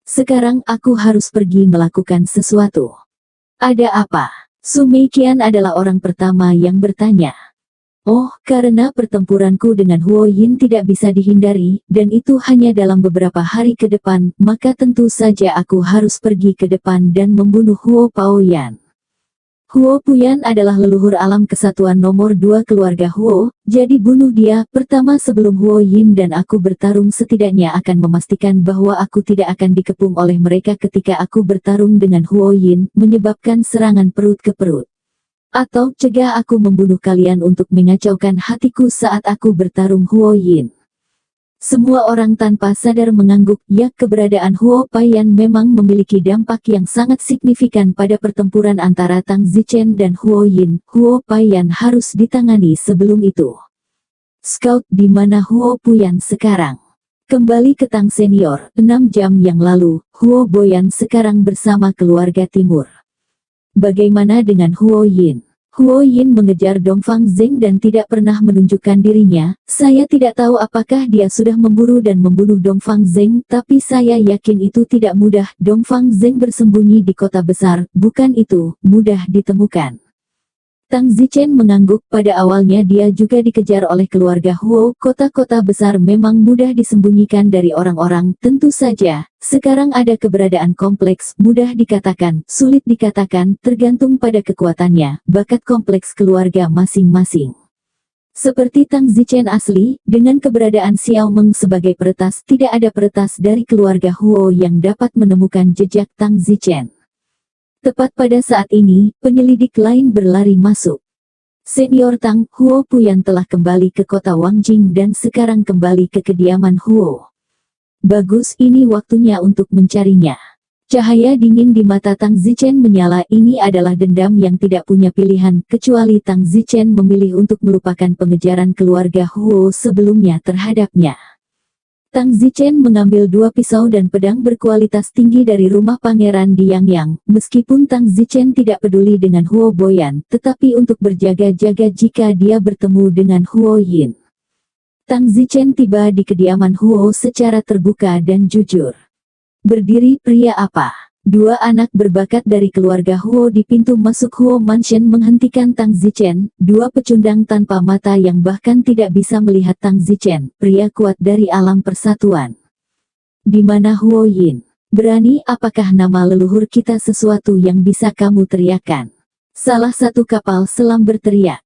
Speaker 2: Sekarang aku harus pergi melakukan sesuatu." "Ada apa?" Su Meiqian adalah orang pertama yang bertanya. "Oh, karena pertempuranku dengan Huo Yin tidak bisa dihindari, dan itu hanya dalam beberapa hari ke depan, maka tentu saja aku harus pergi ke depan dan membunuh Huo Paoyan. Huo Puyan adalah leluhur alam kesatuan nomor 2 keluarga Huo, jadi bunuh dia pertama sebelum Huo Yin dan aku bertarung setidaknya akan memastikan bahwa aku tidak akan dikepung oleh mereka ketika aku bertarung dengan Huo Yin, menyebabkan serangan perut ke perut. Atau cegah aku membunuh kalian untuk mengacaukan hatiku saat aku bertarung Huo Yin." Semua orang tanpa sadar mengangguk, ya keberadaan Huo Payan memang memiliki dampak yang sangat signifikan pada pertempuran antara Tang Zichen dan Huo Yin. Huo Payan harus ditangani sebelum itu. "Scout, di mana Huo Puyan sekarang?" "Kembali ke Tang Senior, 6 jam yang lalu, Huo Boyan sekarang bersama keluarga timur." "Bagaimana dengan Huo Yin?" "Huo Yin mengejar Dongfang Zeng dan tidak pernah menunjukkan dirinya. Saya tidak tahu apakah dia sudah memburu dan membunuh Dongfang Zeng, tapi saya yakin itu tidak mudah. Dongfang Zeng bersembunyi di kota besar, bukan itu mudah ditemukan." Tang Zichen mengangguk, pada awalnya dia juga dikejar oleh keluarga Huo. Kota-kota besar memang mudah disembunyikan dari orang-orang, tentu saja. Sekarang ada keberadaan kompleks, mudah dikatakan, sulit dikatakan, tergantung pada kekuatannya, bakat kompleks keluarga masing-masing. Seperti Tang Zichen asli, dengan keberadaan Xiao Meng sebagai peretas, tidak ada peretas dari keluarga Huo yang dapat menemukan jejak Tang Zichen. Tepat pada saat ini, penyelidik lain berlari masuk. "Senior Tang, Huo Puyan telah kembali ke kota Wangjing dan sekarang kembali ke kediaman Huo." "Bagus, ini waktunya untuk mencarinya." Cahaya dingin di mata Tang Zichen menyala. Ini adalah dendam yang tidak punya pilihan, kecuali Tang Zichen memilih untuk melupakan pengejaran keluarga Huo sebelumnya terhadapnya. Tang Zichen mengambil 2 pisau dan pedang berkualitas tinggi dari rumah pangeran di Yangyang. Meskipun Tang Zichen tidak peduli dengan Huo Boyan, tetapi untuk berjaga-jaga jika dia bertemu dengan Huo Yin. Tang Zichen tiba di kediaman Huo secara terbuka dan jujur. Berdiri pria apa? 2 anak berbakat dari keluarga Huo di pintu masuk Huo Mansion menghentikan Tang Zichen, 2 pecundang tanpa mata yang bahkan tidak bisa melihat Tang Zichen, pria kuat dari alam persatuan. "Di mana Huo Yin?" Berani, apakah nama leluhur kita sesuatu yang bisa kamu teriakkan? Salah satu kapal selam berteriak.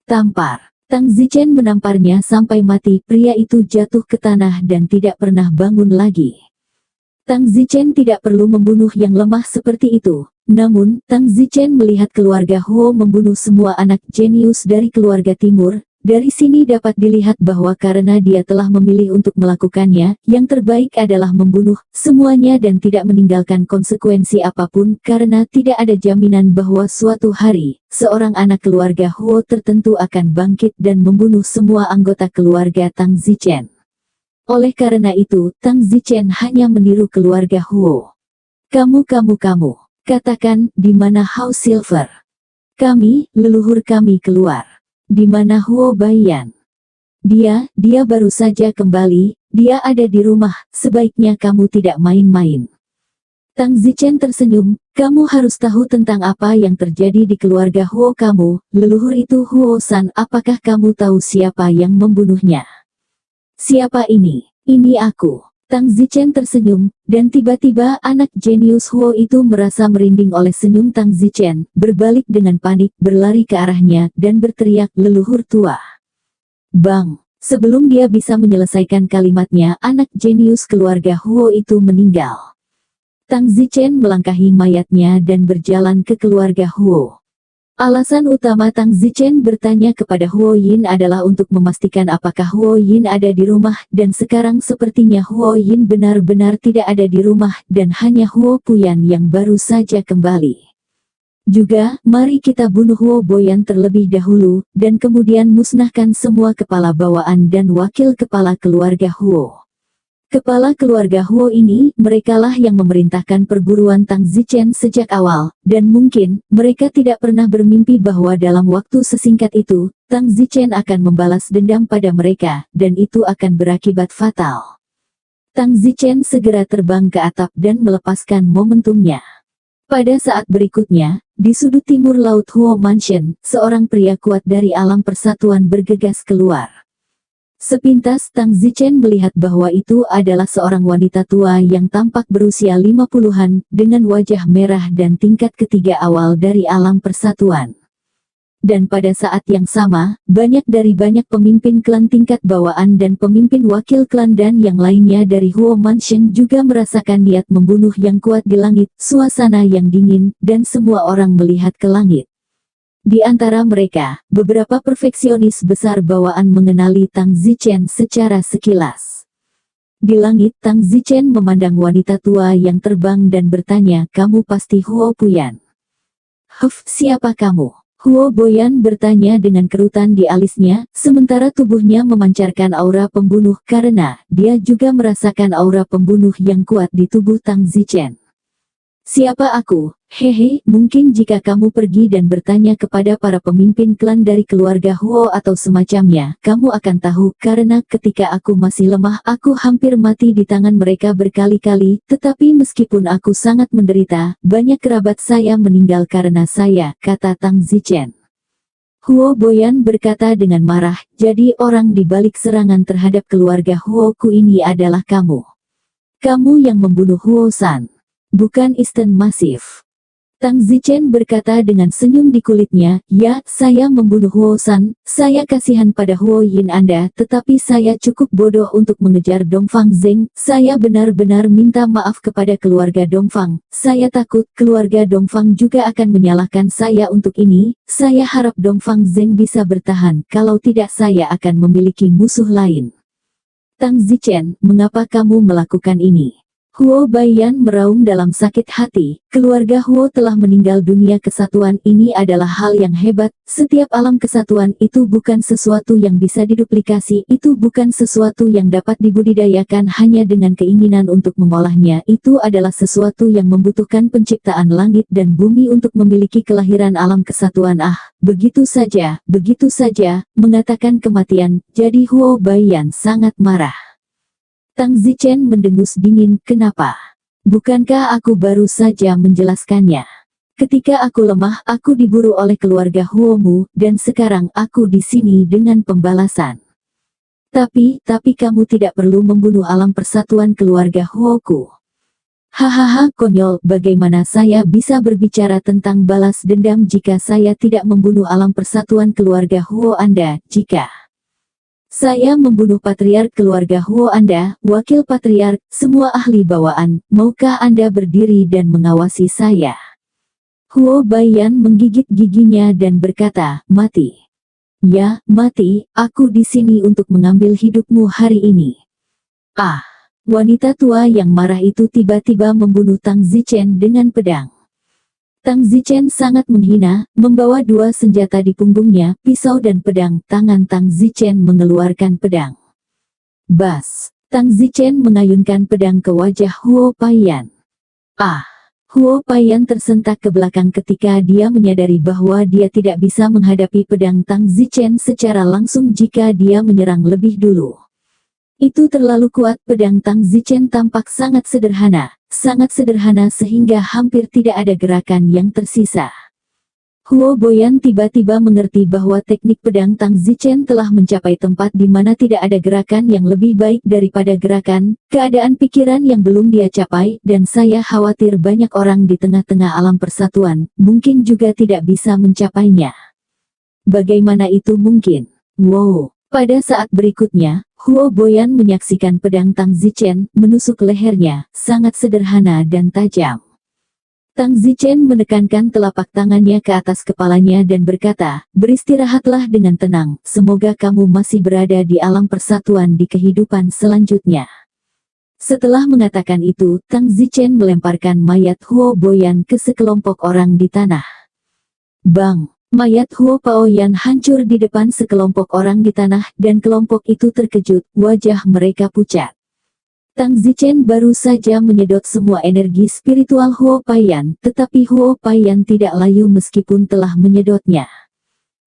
Speaker 2: Tampar. Tang Zichen menamparnya sampai mati. Pria itu jatuh ke tanah dan tidak pernah bangun lagi. Tang Zichen tidak perlu membunuh yang lemah seperti itu. Namun, Tang Zichen melihat keluarga Huo membunuh semua anak jenius dari keluarga timur. Dari sini dapat dilihat bahwa karena dia telah memilih untuk melakukannya, yang terbaik adalah membunuh semuanya dan tidak meninggalkan konsekuensi apapun, karena tidak ada jaminan bahwa suatu hari, seorang anak keluarga Huo tertentu akan bangkit dan membunuh semua anggota keluarga Tang Zichen. Oleh karena itu, Tang Zichen hanya meniru keluarga Huo. Kamu, katakan, di mana Hao Silver? Kami, leluhur kami keluar. Di mana Huo Baiyan? Dia baru saja kembali, dia ada di rumah, sebaiknya kamu tidak main-main. Tang Zichen tersenyum, kamu harus tahu tentang apa yang terjadi di keluarga Huo kamu, leluhur itu Huo-san, apakah kamu tahu siapa yang membunuhnya? Siapa ini? Ini aku. Tang Zichen tersenyum, dan tiba-tiba anak jenius Huo itu merasa merinding oleh senyum Tang Zichen, berbalik dengan panik, berlari ke arahnya, dan berteriak, leluhur tua. Bang! Sebelum dia bisa menyelesaikan kalimatnya, anak jenius keluarga Huo itu meninggal. Tang Zichen melangkahi mayatnya dan berjalan ke keluarga Huo. Alasan utama Tang Zichen bertanya kepada Huo Yin adalah untuk memastikan apakah Huo Yin ada di rumah, dan sekarang sepertinya Huo Yin benar-benar tidak ada di rumah, dan hanya Huo Puyan yang baru saja kembali. Juga, mari kita bunuh Huo Boyan terlebih dahulu, dan kemudian musnahkan semua kepala bawaan dan wakil kepala keluarga Huo. Kepala keluarga Huo ini, merekalah yang memerintahkan perburuan Tang Zichen sejak awal, dan mungkin, mereka tidak pernah bermimpi bahwa dalam waktu sesingkat itu, Tang Zichen akan membalas dendam pada mereka, dan itu akan berakibat fatal. Tang Zichen segera terbang ke atap dan melepaskan momentumnya. Pada saat berikutnya, di sudut timur laut Huo Mansion, seorang pria kuat dari alam persatuan bergegas keluar. Sepintas Tang Zichen melihat bahwa itu adalah seorang wanita tua yang tampak berusia 50-an, dengan wajah merah dan tingkat ketiga awal dari alam persatuan. Dan pada saat yang sama, banyak pemimpin klan tingkat bawaan dan pemimpin wakil klan dan yang lainnya dari Huo Mansion juga merasakan niat membunuh yang kuat di langit, suasana yang dingin, dan semua orang melihat ke langit. Di antara mereka, beberapa perfeksionis besar bawaan mengenali Tang Zichen secara sekilas. Di langit, Tang Zichen memandang wanita tua yang terbang dan bertanya, kamu pasti Huo Puyan? Siapa kamu? Huo Boyan bertanya dengan kerutan di alisnya, sementara tubuhnya memancarkan aura pembunuh karena dia juga merasakan aura pembunuh yang kuat di tubuh Tang Zichen. Siapa aku? Hehe, mungkin jika kamu pergi dan bertanya kepada para pemimpin klan dari keluarga Huo atau semacamnya, kamu akan tahu, karena ketika aku masih lemah aku hampir mati di tangan mereka berkali-kali, tetapi meskipun aku sangat menderita, banyak kerabat saya meninggal karena saya, kata Tang Zichen. Huo Boyan berkata dengan marah, jadi orang di balik serangan terhadap keluarga Huo Ku ini adalah kamu. Kamu yang membunuh Huo-san. Bukan Eastern Massif. Tang Zichen berkata dengan senyum di kulitnya, ya, saya membunuh Huo-san, saya kasihan pada Huo Yin Anda, tetapi saya cukup bodoh untuk mengejar Dongfang Zeng, saya benar-benar minta maaf kepada keluarga Dongfang, saya takut keluarga Dongfang juga akan menyalahkan saya untuk ini, saya harap Dongfang Zeng bisa bertahan, kalau tidak saya akan memiliki musuh lain. Tang Zichen, mengapa kamu melakukan ini? Huo Baiyan meraung dalam sakit hati, keluarga Huo telah meninggal dunia, kesatuan ini adalah hal yang hebat, setiap alam kesatuan itu bukan sesuatu yang bisa diduplikasi, itu bukan sesuatu yang dapat dibudidayakan hanya dengan keinginan untuk mengolahnya, itu adalah sesuatu yang membutuhkan penciptaan langit dan bumi untuk memiliki kelahiran alam kesatuan. Begitu saja, mengatakan kematian, jadi Huo Baiyan sangat marah. Tang Zichen mendengus dingin, kenapa? Bukankah aku baru saja menjelaskannya? Ketika aku lemah, aku diburu oleh keluarga Huomu, dan sekarang aku di sini dengan pembalasan. Tapi kamu tidak perlu membunuh alam persatuan keluarga Huoku. Hahaha, konyol, bagaimana saya bisa berbicara tentang balas dendam jika saya tidak membunuh alam persatuan keluarga Huo Anda? Jika saya membunuh patriark keluarga Huo Anda, wakil patriark, semua ahli bawaan, maukah Anda berdiri dan mengawasi saya? Huo Baiyan menggigit giginya dan berkata, mati. Ya, mati, aku di sini untuk mengambil hidupmu hari ini. Ah! Wanita tua yang marah itu tiba-tiba membunuh Tang Zichen dengan pedang. Tang Zichen sangat menghina, membawa dua senjata di punggungnya, pisau dan pedang. Tangan Tang Zichen mengeluarkan pedang. Bas! Tang Zichen mengayunkan pedang ke wajah Huo Baiyan. Ah! Huo Baiyan tersentak ke belakang ketika dia menyadari bahwa dia tidak bisa menghadapi pedang Tang Zichen secara langsung jika dia menyerang lebih dulu. Itu terlalu kuat. Pedang Tang Zichen tampak sangat sederhana sehingga hampir tidak ada gerakan yang tersisa. Huo Boyan tiba-tiba mengerti bahwa teknik pedang Tang Zichen telah mencapai tempat di mana tidak ada gerakan yang lebih baik daripada gerakan, keadaan pikiran yang belum dia capai, dan saya khawatir banyak orang di tengah-tengah alam persatuan, mungkin juga tidak bisa mencapainya. Bagaimana itu mungkin? Wow! Pada saat berikutnya, Huo Boyan menyaksikan pedang Tang Zichen menusuk lehernya, sangat sederhana dan tajam. Tang Zichen menekankan telapak tangannya ke atas kepalanya dan berkata, beristirahatlah dengan tenang, semoga kamu masih berada di alam persatuan di kehidupan selanjutnya. Setelah mengatakan itu, Tang Zichen melemparkan mayat Huo Boyan ke sekelompok orang di tanah. Bang! Mayat Huo Baoyan hancur di depan sekelompok orang di tanah, dan kelompok itu terkejut, wajah mereka pucat. Tang Zichen baru saja menyedot semua energi spiritual Huo Baiyan, tetapi Huo Baiyan tidak layu meskipun telah menyedotnya.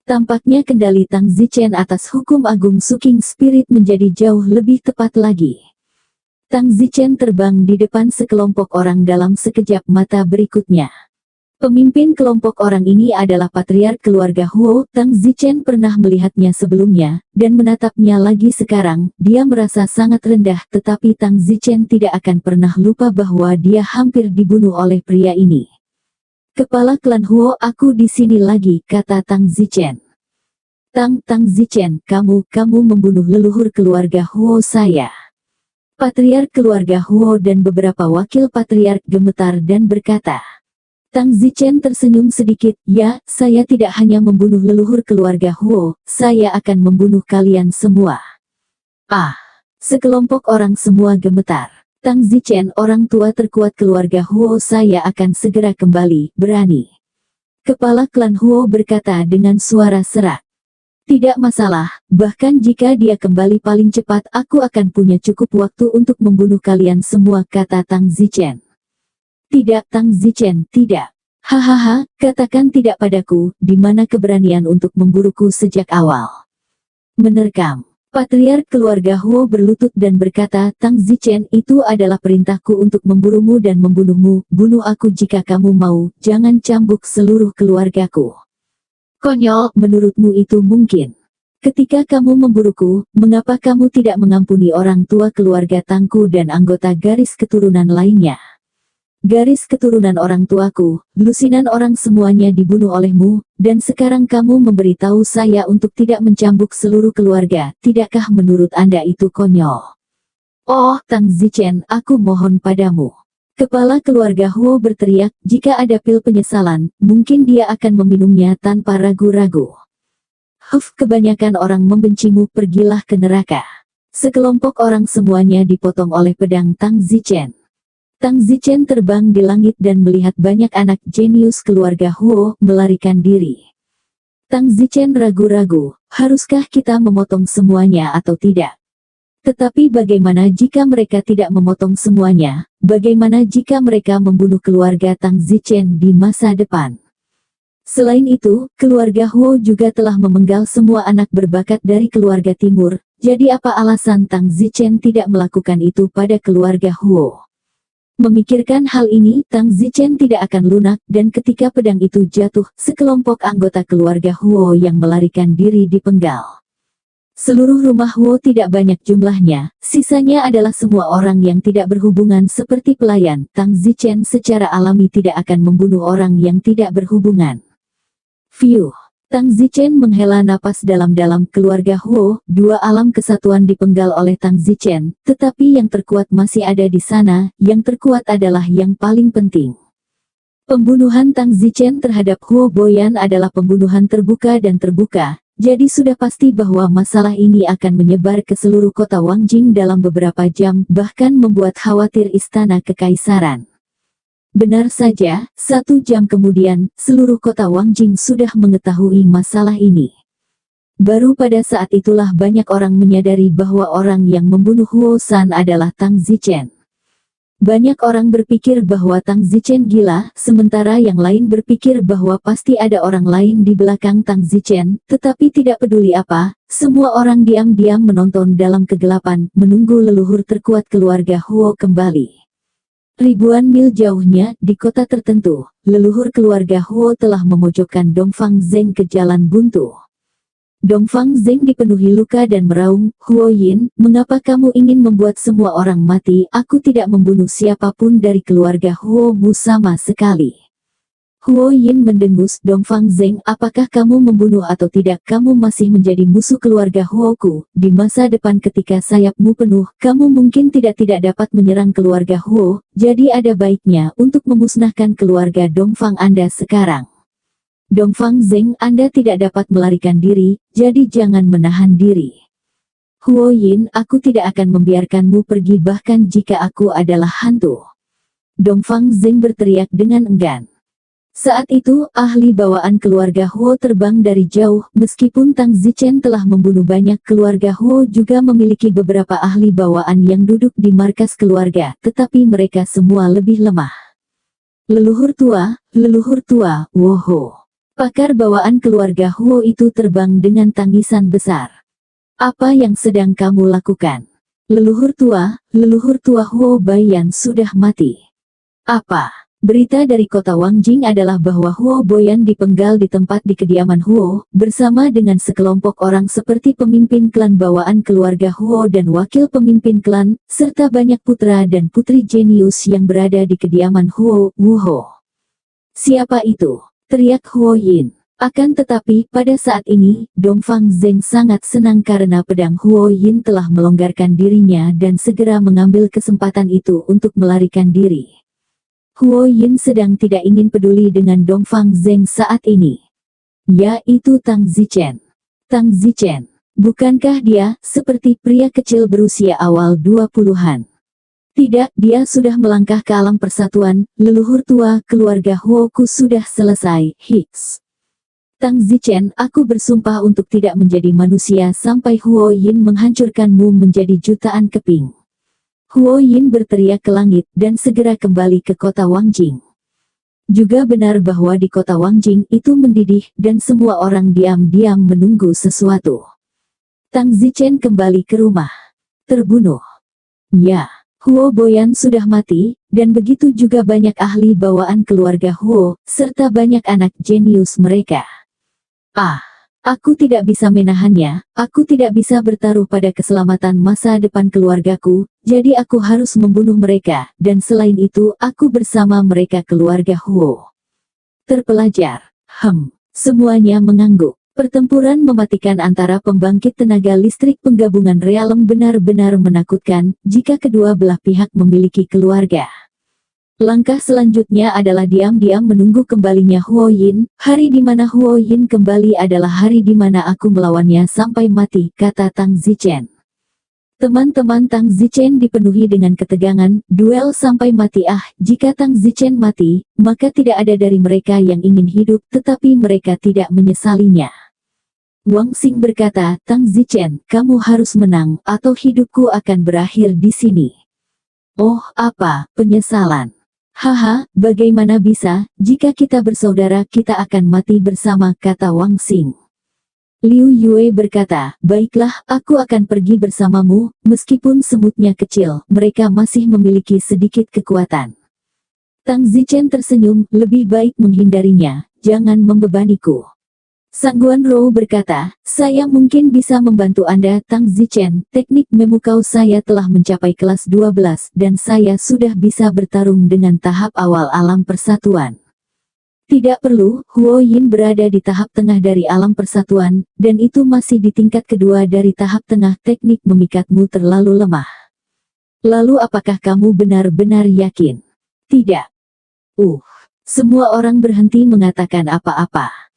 Speaker 2: Tampaknya kendali Tang Zichen atas hukum agung Suking Spirit menjadi jauh lebih tepat lagi. Tang Zichen terbang di depan sekelompok orang dalam sekejap mata berikutnya. Pemimpin kelompok orang ini adalah patriark keluarga Huo. Tang Zichen pernah melihatnya sebelumnya, dan menatapnya lagi sekarang. Dia merasa sangat rendah, tetapi Tang Zichen tidak akan pernah lupa bahwa dia hampir dibunuh oleh pria ini. Kepala klan Huo, aku di sini lagi, kata Tang Zichen. Tang Zichen, kamu membunuh leluhur keluarga Huo saya. Patriark keluarga Huo dan beberapa wakil patriark gemetar dan berkata. Tang Zichen tersenyum sedikit, ya, saya tidak hanya membunuh leluhur keluarga Huo, saya akan membunuh kalian semua. Ah! Sekelompok orang semua gemetar. Tang Zichen, orang tua terkuat keluarga Huo, saya akan segera kembali, berani. Kepala klan Huo berkata dengan suara serak. Tidak masalah, bahkan jika dia kembali paling cepat aku akan punya cukup waktu untuk membunuh kalian semua, kata Tang Zichen. Tidak, Tang Zichen, tidak. Hahaha, katakan tidak padaku, di mana keberanian untuk memburuku sejak awal. Menerkam. Patriark keluarga Huo berlutut dan berkata, Tang Zichen, itu adalah perintahku untuk memburumu dan membunuhmu, bunuh aku jika kamu mau, jangan cambuk seluruh keluargaku. Konyol, menurutmu itu mungkin? Ketika kamu memburuku, mengapa kamu tidak mengampuni orang tua keluarga Tangku dan anggota garis keturunan lainnya? Garis keturunan orang tuaku, lusinan orang semuanya dibunuh olehmu, dan sekarang kamu memberitahu saya untuk tidak mencambuk seluruh keluarga, tidakkah menurut Anda itu konyol? Oh, Tang Zichen, aku mohon padamu. Kepala keluarga Huo berteriak, jika ada pil penyesalan, mungkin dia akan meminumnya tanpa ragu-ragu. Kebanyakan orang membencimu, pergilah ke neraka. Sekelompok orang semuanya dipotong oleh pedang Tang Zichen. Tang Zichen terbang di langit dan melihat banyak anak jenius keluarga Huo melarikan diri. Tang Zichen ragu-ragu, haruskah kita memotong semuanya atau tidak? Tetapi bagaimana jika mereka tidak memotong semuanya? Bagaimana jika mereka membunuh keluarga Tang Zichen di masa depan? Selain itu, keluarga Huo juga telah memenggal semua anak berbakat dari keluarga timur, jadi apa alasan Tang Zichen tidak melakukan itu pada keluarga Huo? Memikirkan hal ini, Tang Zichen tidak akan lunak, dan ketika pedang itu jatuh, sekelompok anggota keluarga Huo yang melarikan diri dipenggal. Seluruh rumah Huo tidak banyak jumlahnya, sisanya adalah semua orang yang tidak berhubungan seperti pelayan. Tang Zichen secara alami tidak akan membunuh orang yang tidak berhubungan. Fiuh. Tang Zichen menghela napas dalam-dalam. Keluarga Huo, dua alam kesatuan dipenggal oleh Tang Zichen, tetapi yang terkuat masih ada di sana, yang terkuat adalah yang paling penting. Pembunuhan Tang Zichen terhadap Huo Boyan adalah pembunuhan terbuka dan terbuka. Jadi sudah pasti bahwa masalah ini akan menyebar ke seluruh kota Wangjing dalam beberapa jam, bahkan membuat khawatir istana kekaisaran. Benar saja, 1 jam kemudian, seluruh kota Wangjing sudah mengetahui masalah ini. Baru pada saat itulah banyak orang menyadari bahwa orang yang membunuh Huo San adalah Tang Zichen. Banyak orang berpikir bahwa Tang Zichen gila, sementara yang lain berpikir bahwa pasti ada orang lain di belakang Tang Zichen, tetapi tidak peduli apa, semua orang diam-diam menonton dalam kegelapan, menunggu leluhur terkuat keluarga Huo kembali. Ribuan mil jauhnya, di kota tertentu, leluhur keluarga Huo telah memojokkan Dongfang Zeng ke jalan buntu. Dongfang Zeng dipenuhi luka dan meraung, "Huo Yin, mengapa kamu ingin membuat semua orang mati? Aku tidak membunuh siapapun dari keluarga Huo mu sama sekali." Huo Yin mendengus. "Dongfang Zeng, apakah kamu membunuh atau tidak? Kamu masih menjadi musuh keluarga Huoku. Di masa depan ketika sayapmu penuh, kamu mungkin tidak dapat menyerang keluarga Huo, jadi ada baiknya untuk memusnahkan keluarga Dongfang Anda sekarang. Dongfang Zeng, Anda tidak dapat melarikan diri, jadi jangan menahan diri. Huo Yin, aku tidak akan membiarkanmu pergi bahkan jika aku adalah hantu." Dongfang Zeng berteriak dengan enggan. Saat itu, ahli bawaan keluarga Huo terbang dari jauh. Meskipun Tang Zichen telah membunuh banyak, keluarga Huo juga memiliki beberapa ahli bawaan yang duduk di markas keluarga, tetapi mereka semua lebih lemah. Leluhur tua, woho. Pakar bawaan keluarga Huo itu terbang dengan tangisan besar. "Apa yang sedang kamu lakukan? Leluhur tua Huo Bayan sudah mati." "Apa?" Berita dari kota Wangjing adalah bahwa Huo Boyan dipenggal di tempat di kediaman Huo, bersama dengan sekelompok orang seperti pemimpin klan bawaan keluarga Huo dan wakil pemimpin klan, serta banyak putra dan putri jenius yang berada di kediaman Huo, Wuho. "Siapa itu?" teriak Huo Yin. Akan tetapi, pada saat ini, Dongfang Zeng sangat senang karena pedang Huo Yin telah melonggarkan dirinya dan segera mengambil kesempatan itu untuk melarikan diri. Huo Yin sedang tidak ingin peduli dengan Dongfang Zeng saat ini. Yaitu Tang Zichen. Tang Zichen. Bukankah dia seperti pria kecil berusia awal 20-an? Tidak, dia sudah melangkah ke alam persatuan. Leluhur tua keluarga Huoku sudah selesai. Hiks. Tang Zichen, aku bersumpah untuk tidak menjadi manusia sampai Huo Yin menghancurkanmu menjadi jutaan keping. Huo Yin berteriak ke langit dan segera kembali ke kota Wangjing. Juga benar bahwa di kota Wangjing itu mendidih dan semua orang diam-diam menunggu sesuatu. Tang Zichen kembali ke rumah. Terbunuh. Ya. Huo Boyan sudah mati, dan begitu juga banyak ahli bawaan keluarga Huo, serta banyak anak jenius mereka. Aku tidak bisa menahannya, aku tidak bisa bertaruh pada keselamatan masa depan keluargaku, jadi aku harus membunuh mereka, dan selain itu, aku bersama mereka keluarga Huo. Terpelajar. Semuanya mengangguk. Pertempuran mematikan antara pembangkit tenaga listrik penggabungan Realem benar-benar menakutkan jika kedua belah pihak memiliki keluarga. Langkah selanjutnya adalah diam-diam menunggu kembalinya Huo Yin. Hari di mana Huo Yin kembali adalah hari di mana aku melawannya sampai mati, kata Tang Zichen. Teman-teman Tang Zichen dipenuhi dengan ketegangan, duel sampai mati. Jika Tang Zichen mati, maka tidak ada dari mereka yang ingin hidup, tetapi mereka tidak menyesalinya. Wang Xing berkata, Tang Zichen, kamu harus menang, atau hidupku akan berakhir di sini. Oh, apa, penyesalan. Haha, bagaimana bisa, jika kita bersaudara kita akan mati bersama, kata Wang Xing. Liu Yue berkata, baiklah, aku akan pergi bersamamu, meskipun semutnya kecil, mereka masih memiliki sedikit kekuatan. Tang Zichen tersenyum, lebih baik menghindarinya, jangan membebaniku. Sang Guanrou berkata, saya mungkin bisa membantu Anda Tang Zichen, teknik memukau saya telah mencapai kelas 12 dan saya sudah bisa bertarung dengan tahap awal alam persatuan. Tidak perlu, Huo Yin berada di tahap tengah dari alam persatuan, dan itu masih di tingkat kedua dari tahap tengah teknik memikatmu terlalu lemah. Lalu apakah kamu benar-benar yakin? Tidak. Semua orang berhenti mengatakan apa-apa.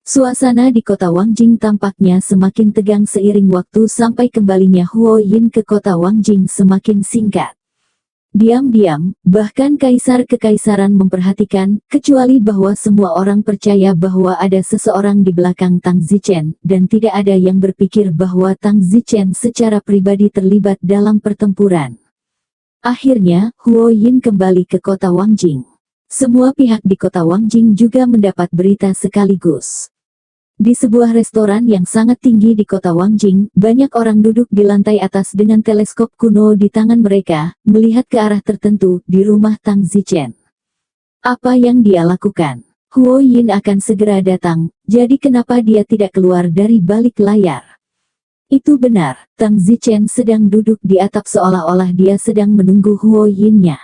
Speaker 2: Suasana di kota Wangjing tampaknya semakin tegang seiring waktu sampai kembalinya Huo Yin ke kota Wangjing semakin singkat. Diam-diam, bahkan kaisar kekaisaran memperhatikan, kecuali bahwa semua orang percaya bahwa ada seseorang di belakang Tang Zichen, dan tidak ada yang berpikir bahwa Tang Zichen secara pribadi terlibat dalam pertempuran. Akhirnya, Huo Yin kembali ke kota Wangjing. Semua pihak di kota Wangjing juga mendapat berita sekaligus. Di sebuah restoran yang sangat tinggi di kota Wangjing, banyak orang duduk di lantai atas dengan teleskop kuno di tangan mereka, melihat ke arah tertentu di rumah Tang Zichen. Apa yang dia lakukan? Huo Yin akan segera datang, jadi kenapa dia tidak keluar dari balik layar? Itu benar, Tang Zichen sedang duduk di atap seolah-olah dia sedang menunggu Huo Yin-nya.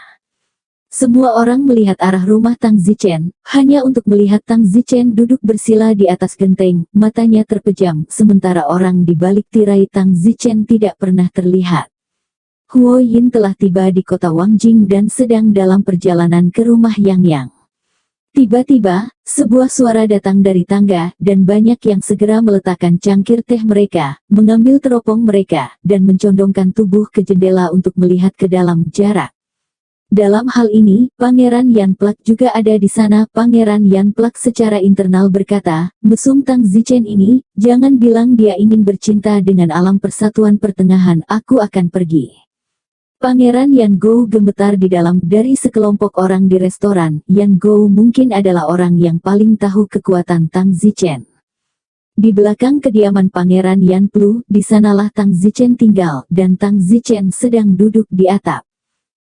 Speaker 2: Semua orang melihat arah rumah Tang Zichen, hanya untuk melihat Tang Zichen duduk bersila di atas genteng, matanya terpejam, sementara orang di balik tirai Tang Zichen tidak pernah terlihat. Huo Yin telah tiba di kota Wangjing dan sedang dalam perjalanan ke rumah Yang. Tiba-tiba, sebuah suara datang dari tangga, dan banyak yang segera meletakkan cangkir teh mereka, mengambil teropong mereka, dan mencondongkan tubuh ke jendela untuk melihat ke dalam jarak. Dalam hal ini, Pangeran Yan Plak juga ada di sana. Pangeran Yan Plak secara internal berkata, mesum Tang Zichen ini, jangan bilang dia ingin bercinta dengan alam persatuan pertengahan, aku akan pergi. Pangeran Yan Gou gemetar di dalam. Dari sekelompok orang di restoran, Yan Gou mungkin adalah orang yang paling tahu kekuatan Tang Zichen. Di belakang kediaman Pangeran Yan Plu, di sanalah Tang Zichen tinggal, dan Tang Zichen sedang duduk di atap.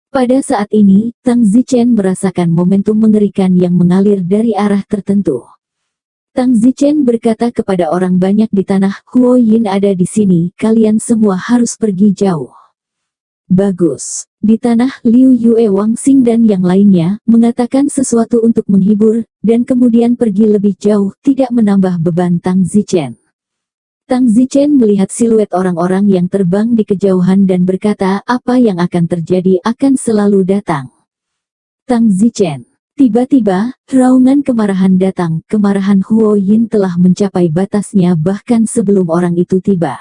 Speaker 2: Pada saat ini, Tang Zichen merasakan momentum mengerikan yang mengalir dari arah tertentu. Tang Zichen berkata kepada orang banyak di tanah, Huo Yin ada di sini, kalian semua harus pergi jauh. Bagus. Di tanah, Liu Yue Wangxing dan yang lainnya, mengatakan sesuatu untuk menghibur, dan kemudian pergi lebih jauh, tidak menambah beban Tang Zichen. Tang Zichen melihat siluet orang-orang yang terbang di kejauhan dan berkata, apa yang akan terjadi akan selalu datang. Tang Zichen. Tiba-tiba, raungan kemarahan datang. Kemarahan Huo Yin telah mencapai batasnya bahkan sebelum orang itu tiba.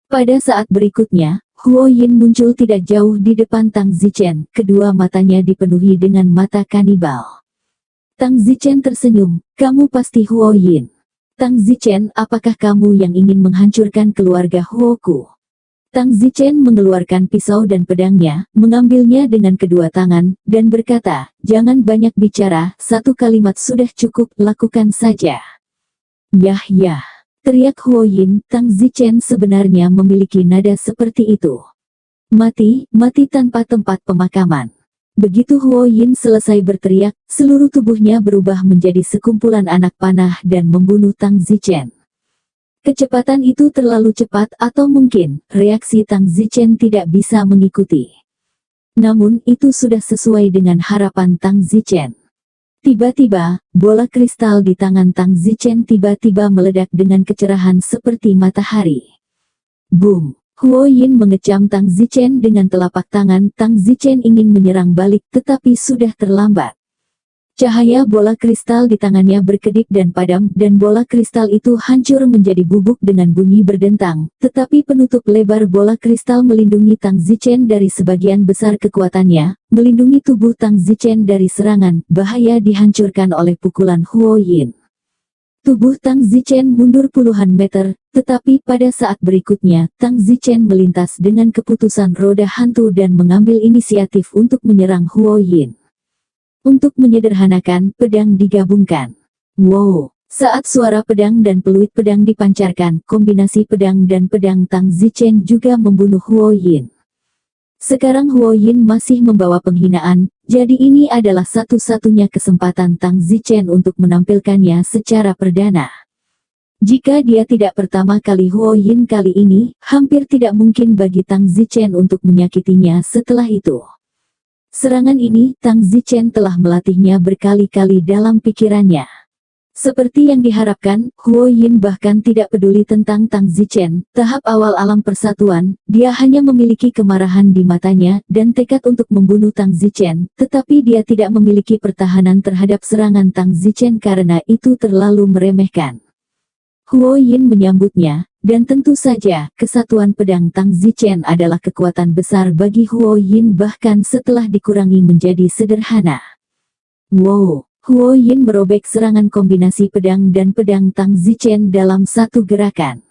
Speaker 2: Pada saat berikutnya, Huo Yin muncul tidak jauh di depan Tang Zichen. Kedua matanya dipenuhi dengan mata kanibal. Tang Zichen tersenyum, kamu pasti Huo Yin. Tang Zichen, apakah kamu yang ingin menghancurkan keluarga Huoku? Tang Zichen mengeluarkan pisau dan pedangnya, mengambilnya dengan kedua tangan, dan berkata, jangan banyak bicara, satu kalimat sudah cukup, lakukan saja. Yah, teriak Huo Yin. Tang Zichen sebenarnya memiliki nada seperti itu. Mati tanpa tempat pemakaman. Begitu Huo Yin selesai berteriak, seluruh tubuhnya berubah menjadi sekumpulan anak panah dan membunuh Tang Zichen. Kecepatan itu terlalu cepat atau mungkin, reaksi Tang Zichen tidak bisa mengikuti. Namun itu sudah sesuai dengan harapan Tang Zichen. Tiba-tiba, bola kristal di tangan Tang Zichen tiba-tiba meledak dengan kecerahan seperti matahari. Boom! Huo Yin mengecam Tang Zichen dengan telapak tangan. Tang Zichen ingin menyerang balik tetapi sudah terlambat. Cahaya bola kristal di tangannya berkedip dan padam, dan bola kristal itu hancur menjadi bubuk dengan bunyi berdentang, tetapi penutup lebar bola kristal melindungi Tang Zichen dari sebagian besar kekuatannya, melindungi tubuh Tang Zichen dari serangan, bahaya dihancurkan oleh pukulan Huo Yin. Tubuh Tang Zichen mundur puluhan meter, tetapi pada saat berikutnya, Tang Zichen melintas dengan keputusan roda hantu dan mengambil inisiatif untuk menyerang Huo Yin. Untuk menyederhanakan, pedang digabungkan. Wow! Saat suara pedang dan peluit pedang dipancarkan, kombinasi pedang dan pedang Tang Zichen juga membunuh Huo Yin. Sekarang Huo Yin masih membawa penghinaan, jadi ini adalah satu-satunya kesempatan Tang Zichen untuk menampilkannya secara perdana. Jika dia tidak pertama kali Huo Yin kali ini, hampir tidak mungkin bagi Tang Zichen untuk menyakitinya setelah itu. Serangan ini, Tang Zichen telah melatihnya berkali-kali dalam pikirannya. Seperti yang diharapkan, Huo Yin bahkan tidak peduli tentang Tang Zichen. Tahap awal alam persatuan, dia hanya memiliki kemarahan di matanya dan tekad untuk membunuh Tang Zichen, tetapi dia tidak memiliki pertahanan terhadap serangan Tang Zichen karena itu terlalu meremehkan. Huo Yin menyambutnya, dan tentu saja, kesatuan pedang Tang Zichen adalah kekuatan besar bagi Huo Yin bahkan setelah dikurangi menjadi sederhana. Wow! Huo Yin merobek serangan kombinasi pedang dan pedang Tang Zichen dalam satu gerakan.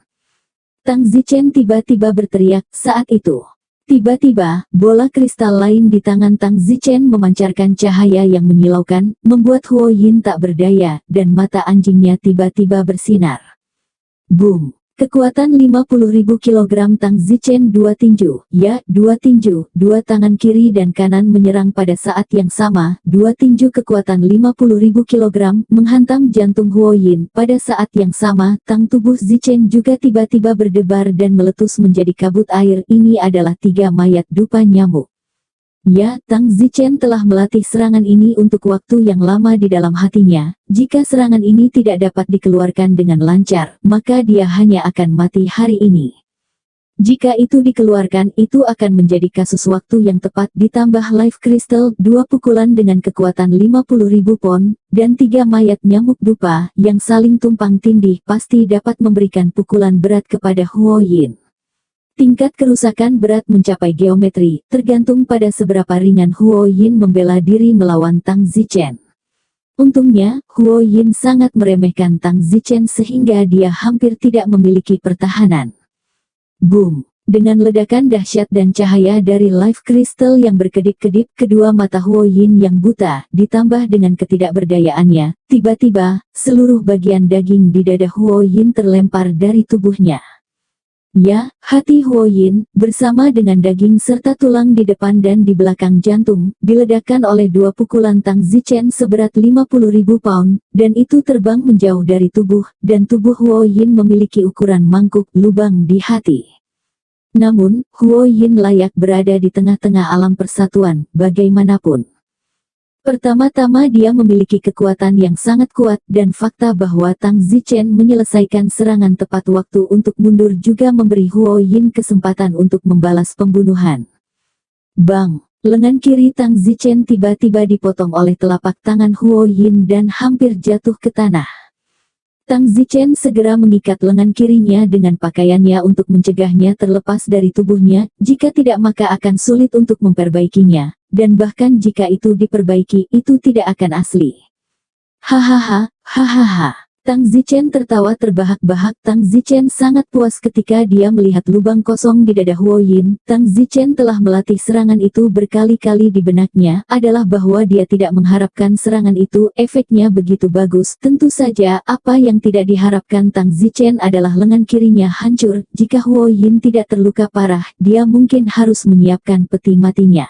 Speaker 2: Tang Zichen tiba-tiba berteriak saat itu. Tiba-tiba, bola kristal lain di tangan Tang Zichen memancarkan cahaya yang menyilaukan, membuat Huo Yin tak berdaya, dan mata anjingnya tiba-tiba bersinar. Boom! Kekuatan 50.000 kg Tang Zichen dua tinju, dua tangan kiri dan kanan menyerang pada saat yang sama, dua tinju kekuatan 50.000 kg menghantam jantung Huo Yin. Pada saat yang sama, tang tubuh Zichen juga tiba-tiba berdebar dan meletus menjadi kabut air. Ini adalah 3 mayat dupa nyamuk. Ya, Tang Zichen telah melatih serangan ini untuk waktu yang lama di dalam hatinya. Jika serangan ini tidak dapat dikeluarkan dengan lancar, maka dia hanya akan mati hari ini. Jika itu dikeluarkan, itu akan menjadi kasus waktu yang tepat ditambah Life Crystal, 2 pukulan dengan kekuatan 50.000 pon, dan 3 mayat nyamuk dupa, yang saling tumpang tindih pasti dapat memberikan pukulan berat kepada Huo Yin. Tingkat kerusakan berat mencapai geometri, tergantung pada seberapa ringan Huo Yin membela diri melawan Tang Zichen. Untungnya, Huo Yin sangat meremehkan Tang Zichen sehingga dia hampir tidak memiliki pertahanan. Boom! Dengan ledakan dahsyat dan cahaya dari Life Crystal yang berkedip-kedip, kedua mata Huo Yin yang buta, ditambah dengan ketidakberdayaannya, tiba-tiba, seluruh bagian daging di dada Huo Yin terlempar dari tubuhnya. Ya, hati Huo Yin, bersama dengan daging serta tulang di depan dan di belakang jantung, diledakkan oleh 2 pukulan Tang Zichen seberat 50.000 pound, dan itu terbang menjauh dari tubuh, dan tubuh Huo Yin memiliki ukuran mangkuk lubang di hati. Namun, Huo Yin layak berada di tengah-tengah alam persatuan, bagaimanapun. Pertama-tama dia memiliki kekuatan yang sangat kuat dan fakta bahwa Tang Zichen menyelesaikan serangan tepat waktu untuk mundur juga memberi Huo Yin kesempatan untuk membalas pembunuhan. Bang! Lengan kiri Tang Zichen tiba-tiba dipotong oleh telapak tangan Huo Yin dan hampir jatuh ke tanah. Tang Zichen segera mengikat lengan kirinya dengan pakaiannya untuk mencegahnya terlepas dari tubuhnya, jika tidak maka akan sulit untuk memperbaikinya. Dan bahkan jika itu diperbaiki, itu tidak akan asli. Hahaha, hahaha. Tang Zichen tertawa terbahak-bahak. Tang Zichen sangat puas ketika dia melihat lubang kosong di dada Huo Yin. Tang Zichen telah melatih serangan itu berkali-kali di benaknya, adalah bahwa dia tidak mengharapkan serangan itu, efeknya begitu bagus. Tentu saja, apa yang tidak diharapkan Tang Zichen adalah lengan kirinya hancur. Jika Huo Yin tidak terluka parah, dia mungkin harus menyiapkan peti matinya.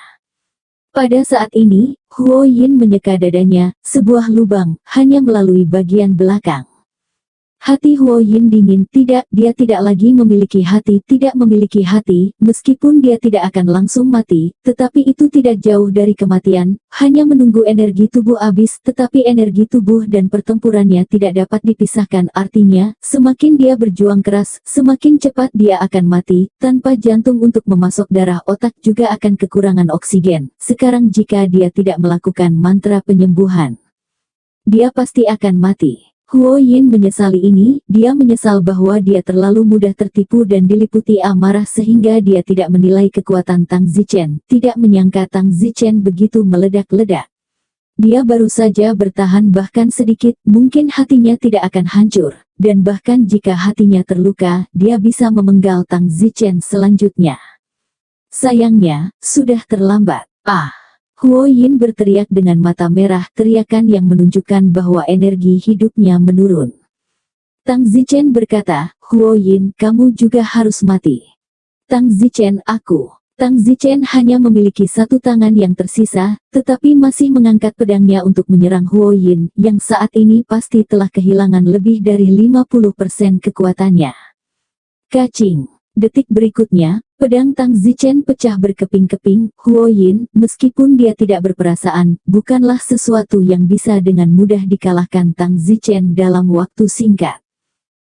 Speaker 2: Pada saat ini, Huo Yin menyeka dadanya, sebuah lubang, hanya melalui bagian belakang. Hati Huo Yin dingin. Tidak, dia tidak lagi memiliki hati, meskipun dia tidak akan langsung mati, tetapi itu tidak jauh dari kematian, hanya menunggu energi tubuh habis, tetapi energi tubuh dan pertempurannya tidak dapat dipisahkan. Artinya, semakin dia berjuang keras, semakin cepat dia akan mati, tanpa jantung untuk memasok darah, otak juga akan kekurangan oksigen. Sekarang jika dia tidak melakukan mantra penyembuhan, dia pasti akan mati. Huo Yin menyesali ini, dia menyesal bahwa dia terlalu mudah tertipu dan diliputi amarah sehingga dia tidak menilai kekuatan Tang Zichen, tidak menyangka Tang Zichen begitu meledak-ledak. Dia baru saja bertahan bahkan sedikit, mungkin hatinya tidak akan hancur, dan bahkan jika hatinya terluka, dia bisa memenggal Tang Zichen selanjutnya. Sayangnya, sudah terlambat. Huo Yin berteriak dengan mata merah, teriakan yang menunjukkan bahwa energi hidupnya menurun. Tang Zichen berkata, Huo Yin, kamu juga harus mati. Tang Zichen, aku. Tang Zichen hanya memiliki satu tangan yang tersisa, tetapi masih mengangkat pedangnya untuk menyerang Huo Yin, yang saat ini pasti telah kehilangan lebih dari 50% kekuatannya. Kacing. Detik berikutnya, pedang Tang Zichen pecah berkeping-keping. Huo Yin, meskipun dia tidak berperasaan, bukanlah sesuatu yang bisa dengan mudah dikalahkan Tang Zichen dalam waktu singkat.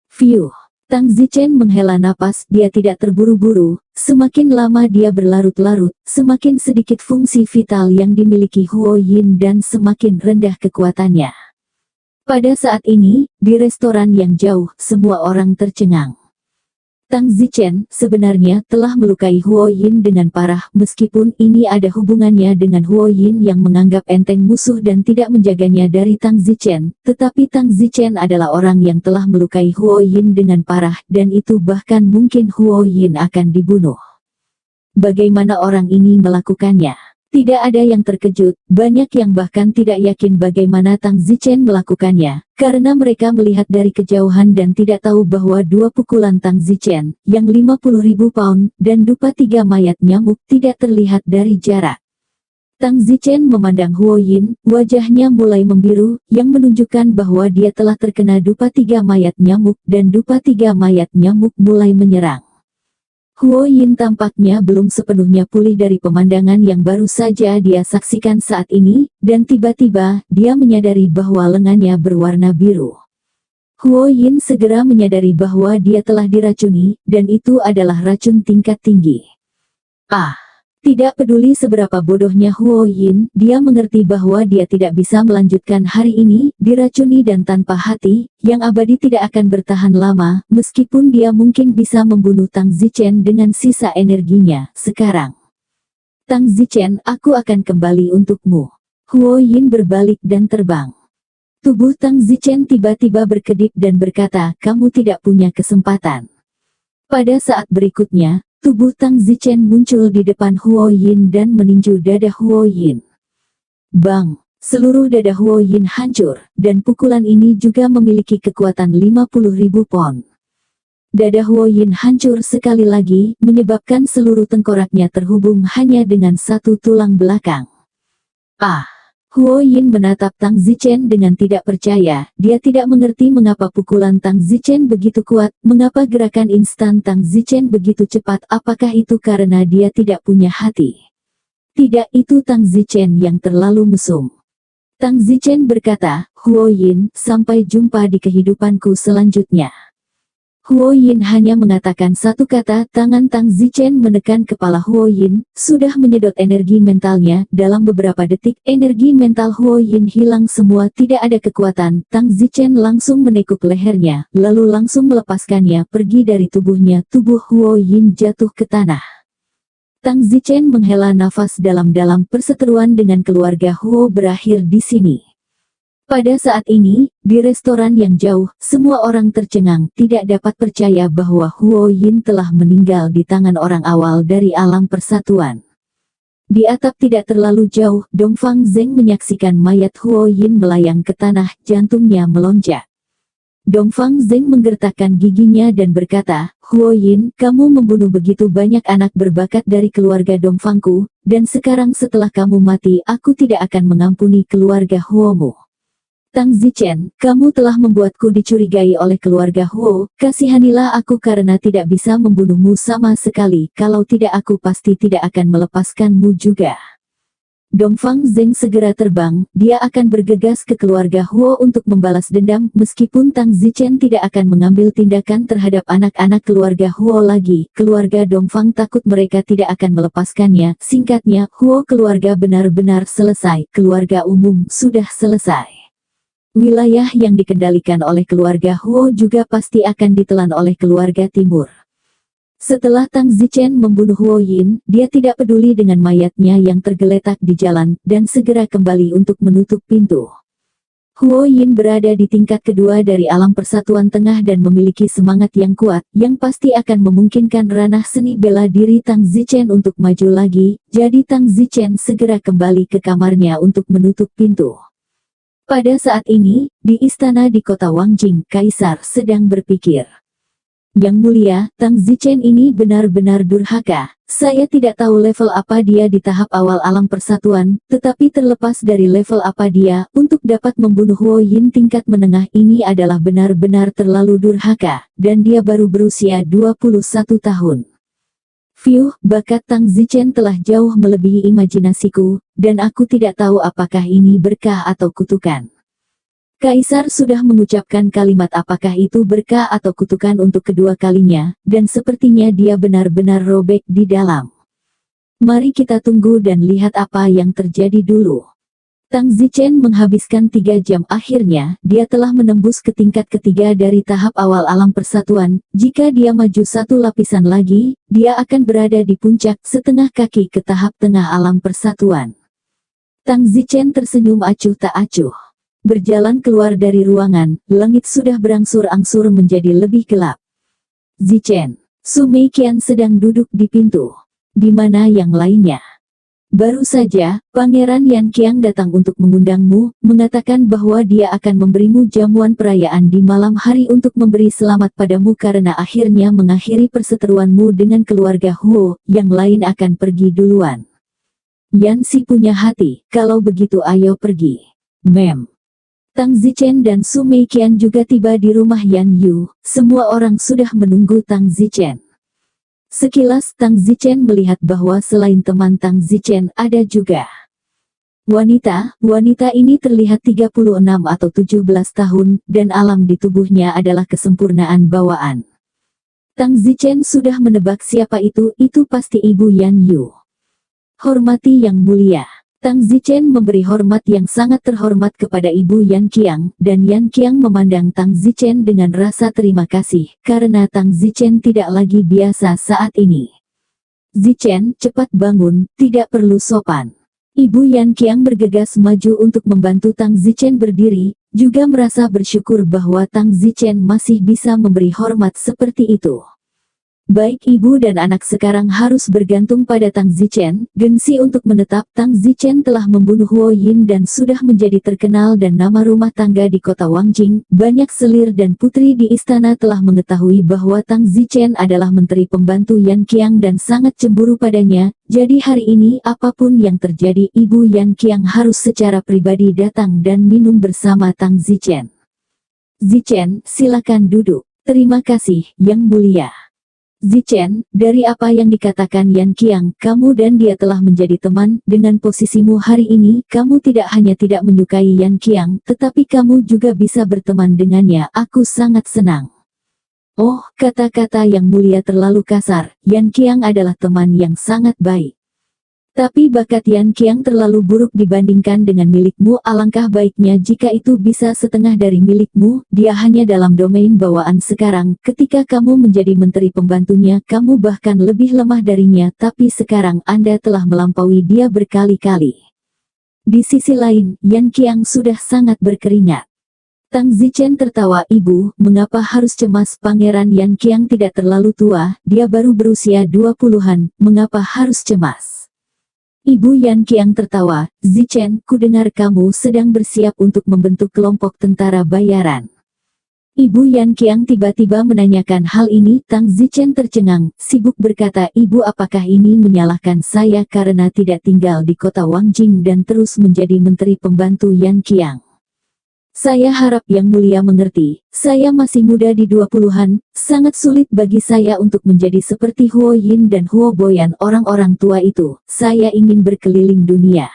Speaker 2: Fiuh. Tang Zichen menghela napas, dia tidak terburu-buru, semakin lama dia berlarut-larut, semakin sedikit fungsi vital yang dimiliki Huo Yin dan semakin rendah kekuatannya. Pada saat ini, di restoran yang jauh, semua orang tercengang. Tang Zichen sebenarnya telah melukai Huo Yin dengan parah, meskipun ini ada hubungannya dengan Huo Yin yang menganggap enteng musuh dan tidak menjaganya dari Tang Zichen, tetapi Tang Zichen adalah orang yang telah melukai Huo Yin dengan parah, dan itu bahkan mungkin Huo Yin akan dibunuh. Bagaimana orang ini melakukannya? Tidak ada yang terkejut, banyak yang bahkan tidak yakin bagaimana Tang Zichen melakukannya, karena mereka melihat dari kejauhan dan tidak tahu bahwa dua pukulan Tang Zichen, yang 50.000 pound, dan dupa 3 mayat nyamuk tidak terlihat dari jarak. Tang Zichen memandang Huo Yin, wajahnya mulai membiru, yang menunjukkan bahwa dia telah terkena dupa 3 mayat nyamuk, dan dupa 3 mayat nyamuk mulai menyerang. Huo Yin tampaknya belum sepenuhnya pulih dari pemandangan yang baru saja dia saksikan saat ini, dan tiba-tiba, dia menyadari bahwa lengannya berwarna biru. Huo Yin segera menyadari bahwa dia telah diracuni, dan itu adalah racun tingkat tinggi. Tidak peduli seberapa bodohnya Huo Yin, dia mengerti bahwa dia tidak bisa melanjutkan hari ini, diracuni dan tanpa hati, yang abadi tidak akan bertahan lama, meskipun dia mungkin bisa membunuh Tang Zichen dengan sisa energinya, sekarang. Tang Zichen, aku akan kembali untukmu. Huo Yin berbalik dan terbang. Tubuh Tang Zichen tiba-tiba berkedip dan berkata, kamu tidak punya kesempatan. Pada saat berikutnya, tubuh Tang Zichen muncul di depan Huo Yin dan meninju dada Huo Yin. Bang! Seluruh dada Huo Yin hancur, dan pukulan ini juga memiliki kekuatan 50.000 pound. Dada Huo Yin hancur sekali lagi, menyebabkan seluruh tengkoraknya terhubung hanya dengan satu tulang belakang. Huo Yin menatap Tang Zichen dengan tidak percaya, dia tidak mengerti mengapa pukulan Tang Zichen begitu kuat, mengapa gerakan instan Tang Zichen begitu cepat, apakah itu karena dia tidak punya hati? Tidak, itu Tang Zichen yang terlalu mesum. Tang Zichen berkata, Huo Yin, sampai jumpa di kehidupanku selanjutnya. Huo Yin hanya mengatakan satu kata, tangan Tang Zichen menekan kepala Huo Yin, sudah menyedot energi mentalnya, dalam beberapa detik, energi mental Huo Yin hilang semua, tidak ada kekuatan, Tang Zichen langsung menekuk lehernya, lalu langsung melepaskannya pergi dari tubuhnya, tubuh Huo Yin jatuh ke tanah. Tang Zichen menghela nafas dalam-dalam, perseteruan dengan keluarga Huo berakhir di sini. Pada saat ini, di restoran yang jauh, semua orang tercengang, tidak dapat percaya bahwa Huo Yin telah meninggal di tangan orang awal dari alam persatuan. Di atap tidak terlalu jauh, Dongfang Zeng menyaksikan mayat Huo Yin melayang ke tanah, jantungnya melonjak. Dongfang Zeng menggertakkan giginya dan berkata, Huo Yin, kamu membunuh begitu banyak anak berbakat dari keluarga Dongfangku, dan sekarang setelah kamu mati, aku tidak akan mengampuni keluarga Huomu. Tang Zichen, kamu telah membuatku dicurigai oleh keluarga Huo, kasihanilah aku karena tidak bisa membunuhmu sama sekali, kalau tidak aku pasti tidak akan melepaskanmu juga. Dongfang Zeng segera terbang, dia akan bergegas ke keluarga Huo untuk membalas dendam, meskipun Tang Zichen tidak akan mengambil tindakan terhadap anak-anak keluarga Huo lagi, keluarga Dongfang takut mereka tidak akan melepaskannya, singkatnya, Huo keluarga benar-benar selesai, keluarga umum sudah selesai. Wilayah yang dikendalikan oleh keluarga Huo juga pasti akan ditelan oleh keluarga timur. Setelah Tang Zichen membunuh Huo Yin, dia tidak peduli dengan mayatnya yang tergeletak di jalan, dan segera kembali untuk menutup pintu. Huo Yin berada di tingkat kedua dari alam persatuan tengah dan memiliki semangat yang kuat, yang pasti akan memungkinkan ranah seni bela diri Tang Zichen untuk maju lagi, jadi Tang Zichen segera kembali ke kamarnya untuk menutup pintu. Pada saat ini, di istana di kota Wangjing, Kaisar sedang berpikir. Yang mulia, Tang Zichen ini benar-benar durhaka. Saya tidak tahu level apa dia di tahap awal alam persatuan, tetapi terlepas dari level apa dia, untuk dapat membunuh Huo Yin tingkat menengah ini adalah benar-benar terlalu durhaka, dan dia baru berusia 21 tahun. Fiuh, bakat Tang Zichen telah jauh melebihi imajinasiku, dan aku tidak tahu apakah ini berkah atau kutukan. Kaisar sudah mengucapkan kalimat apakah itu berkah atau kutukan untuk kedua kalinya, dan sepertinya dia benar-benar robek di dalam. Mari kita tunggu dan lihat apa yang terjadi dulu. Tang Zichen menghabiskan 3 jam akhirnya, dia telah menembus ke tingkat ketiga dari tahap awal alam persatuan. Jika dia maju satu lapisan lagi, dia akan berada di puncak setengah kaki ke tahap tengah alam persatuan. Tang Zichen tersenyum acuh tak acuh. Berjalan keluar dari ruangan, langit sudah berangsur-angsur menjadi lebih gelap. Zichen, Su Meiqian sedang duduk di pintu. Di mana yang lainnya? Baru saja, Pangeran Yan Qiang datang untuk mengundangmu, mengatakan bahwa dia akan memberimu jamuan perayaan di malam hari untuk memberi selamat padamu karena akhirnya mengakhiri perseteruanmu dengan keluarga Huo, yang lain akan pergi duluan. Yan Si punya hati, kalau begitu ayo pergi. Mem. Tang Zichen dan Su Meiqian juga tiba di rumah Yan Yu. Semua orang sudah menunggu Tang Zichen. Sekilas Tang Zichen melihat bahwa selain teman Tang Zichen ada juga wanita ini terlihat 36 atau 17 tahun, dan alam di tubuhnya adalah kesempurnaan bawaan. Tang Zichen sudah menebak siapa itu pasti ibu Yan Yu. Hormati yang mulia. Tang Zichen memberi hormat yang sangat terhormat kepada ibu Yan Qiang, dan Yan Qiang memandang Tang Zichen dengan rasa terima kasih, karena Tang Zichen tidak lagi biasa saat ini. Zichen, cepat bangun, tidak perlu sopan. Ibu Yan Qiang bergegas maju untuk membantu Tang Zichen berdiri, juga merasa bersyukur bahwa Tang Zichen masih bisa memberi hormat seperti itu. Baik ibu dan anak sekarang harus bergantung pada Tang Zichen, gengsi untuk menetap. Tang Zichen telah membunuh Huo Yin dan sudah menjadi terkenal dan nama rumah tangga di kota Wangjing. Banyak selir dan putri di istana telah mengetahui bahwa Tang Zichen adalah menteri pembantu Yan Qiang dan sangat cemburu padanya. Jadi hari ini apapun yang terjadi, ibu Yan Qiang harus secara pribadi datang dan minum bersama Tang Zichen. Zichen, silakan duduk. Terima kasih, Yang Mulia. Zichen, dari apa yang dikatakan Yan Qiang, kamu dan dia telah menjadi teman. Dengan posisimu hari ini, kamu tidak hanya tidak menyukai Yan Qiang, tetapi kamu juga bisa berteman dengannya. Aku sangat senang. Oh, kata-kata Yang Mulia terlalu kasar. Yan Qiang adalah teman yang sangat baik. Tapi bakat Yan Qiang terlalu buruk dibandingkan dengan milikmu. Alangkah baiknya jika itu bisa setengah dari milikmu. Dia hanya dalam domain bawaan sekarang. Ketika kamu menjadi menteri pembantunya, kamu bahkan lebih lemah darinya. Tapi sekarang Anda telah melampaui dia berkali-kali. Di sisi lain, Yan Qiang sudah sangat berkeringat. Tang Zichen tertawa. Ibu, mengapa harus cemas? Pangeran Yan Qiang tidak terlalu tua. Dia baru berusia 20-an. Mengapa harus cemas? Ibu Yan Qiang tertawa. Zichen, ku dengar kamu sedang bersiap untuk membentuk kelompok tentara bayaran. Ibu Yan Qiang tiba-tiba menanyakan hal ini. Tang Zichen tercengang, sibuk berkata, Ibu, apakah ini menyalahkan saya karena tidak tinggal di kota Wangjing dan terus menjadi menteri pembantu Yan Qiang? Saya harap Yang Mulia mengerti, saya masih muda di 20-an, sangat sulit bagi saya untuk menjadi seperti Huo Yin dan Huo Boyan orang-orang tua itu. Saya ingin berkeliling dunia.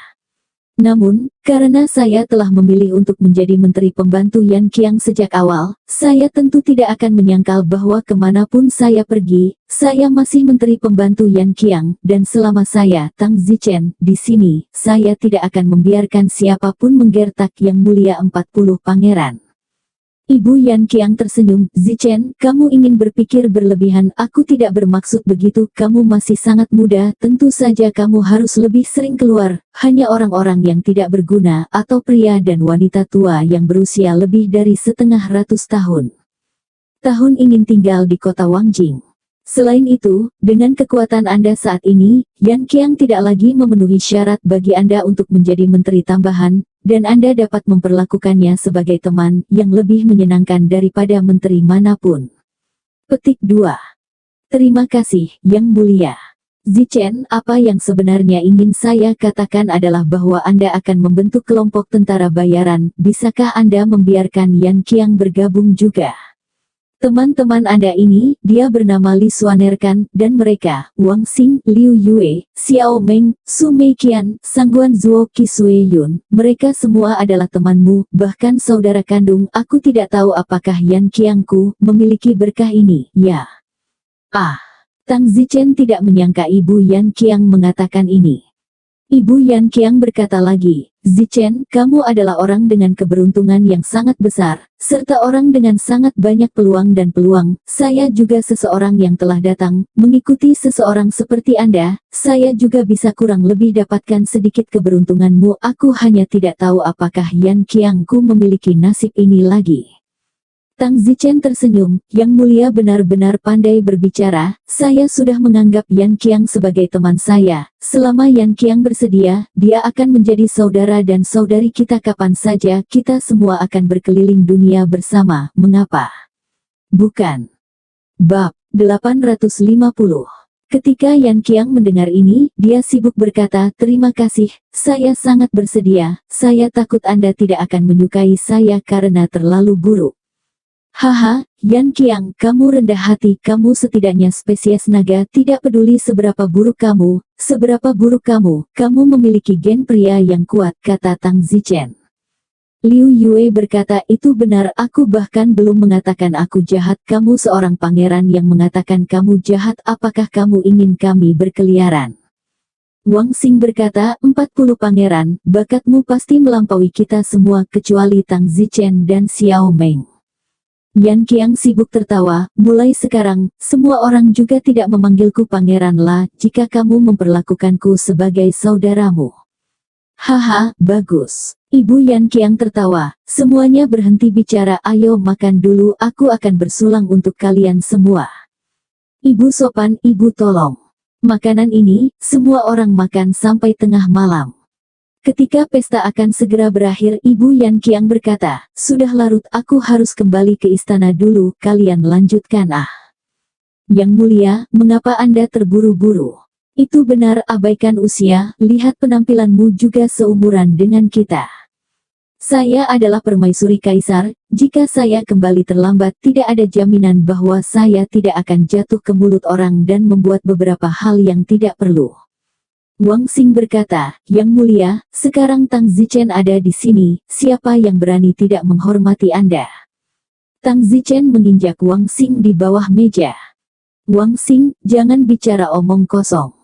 Speaker 2: Namun, karena saya telah memilih untuk menjadi menteri pembantu Yan Qiang sejak awal, saya tentu tidak akan menyangkal bahwa kemanapun saya pergi, saya masih menteri pembantu Yan Qiang, dan selama saya, Tang Zichen, di sini, saya tidak akan membiarkan siapapun menggertak Yang Mulia 40 Pangeran. Ibu Yan Qiang tersenyum. Zichen, kamu ingin berpikir berlebihan. Aku tidak bermaksud begitu. Kamu masih sangat muda. Tentu saja kamu harus lebih sering keluar. Hanya orang-orang yang tidak berguna, atau pria dan wanita tua yang berusia lebih dari 100 tahun ingin tinggal di kota Wangjing. Selain itu, dengan kekuatan Anda saat ini, Yan Qiang tidak lagi memenuhi syarat bagi Anda untuk menjadi menteri tambahan, dan Anda dapat memperlakukannya sebagai teman yang lebih menyenangkan daripada menteri manapun. Petik 2. Terima kasih, Yang Mulia. Zichen, apa yang sebenarnya ingin saya katakan adalah bahwa Anda akan membentuk kelompok tentara bayaran. Bisakah Anda membiarkan Yan Qiang bergabung juga? Teman-teman Anda ini, dia bernama Li Xuaner kan, dan mereka, Wang Xing, Liu Yue, Xiao Meng, Su Meiqian, Sangguan Zuo, Qi Sui Yun, mereka semua adalah temanmu, bahkan saudara kandung. Aku tidak tahu apakah Yan Qiangku memiliki berkah ini, ya. Tang Zichen tidak menyangka Ibu Yan Qiang mengatakan ini. Ibu Yan Qiang berkata lagi, Zichen, kamu adalah orang dengan keberuntungan yang sangat besar, serta orang dengan sangat banyak peluang dan peluang. Saya juga seseorang yang telah datang, mengikuti seseorang seperti Anda. Saya juga bisa kurang lebih dapatkan sedikit keberuntunganmu. Aku hanya tidak tahu apakah Yan Qiangku memiliki nasib ini lagi. Tang Zichen tersenyum, Yang Mulia benar-benar pandai berbicara. Saya sudah menganggap Yan Qiang sebagai teman saya. Selama Yan Qiang bersedia, dia akan menjadi saudara dan saudari kita kapan saja. Kita semua akan berkeliling dunia bersama. Mengapa? Bukan. Bab 850. Ketika Yan Qiang mendengar ini, dia sibuk berkata, terima kasih, saya sangat bersedia. Saya takut Anda tidak akan menyukai saya karena terlalu buruk. Haha, Yan Qiang, kamu rendah hati, kamu setidaknya spesies naga, tidak peduli seberapa buruk kamu, kamu memiliki gen pria yang kuat, kata Tang Zichen. Liu Yue berkata, itu benar, aku bahkan belum mengatakan aku jahat, kamu seorang pangeran yang mengatakan kamu jahat, apakah kamu ingin kami berkeliaran? Wang Xing berkata, 40 pangeran, bakatmu pasti melampaui kita semua kecuali Tang Zichen dan Xiao Meng. Yan Qiang sibuk tertawa, mulai sekarang, semua orang juga tidak memanggilku pangeran lah, jika kamu memperlakukanku sebagai saudaramu. Haha, bagus. Ibu Yan Qiang tertawa, semuanya berhenti bicara, ayo makan dulu, aku akan bersulang untuk kalian semua. Ibu sopan, ibu tolong. Makanan ini, semua orang makan sampai tengah malam. Ketika pesta akan segera berakhir, Ibu Yan Qiang berkata, sudah larut, aku harus kembali ke istana dulu, kalian lanjutkan. Yang Mulia, mengapa Anda terburu-buru? Itu benar, abaikan usia, lihat penampilanmu juga seumuran dengan kita. Saya adalah permaisuri kaisar, jika saya kembali terlambat tidak ada jaminan bahwa saya tidak akan jatuh ke mulut orang dan membuat beberapa hal yang tidak perlu. Wang Xing berkata, Yang Mulia, sekarang Tang Zichen ada di sini, siapa yang berani tidak menghormati Anda? Tang Zichen menginjak Wang Xing di bawah meja. Wang Xing, jangan bicara omong kosong.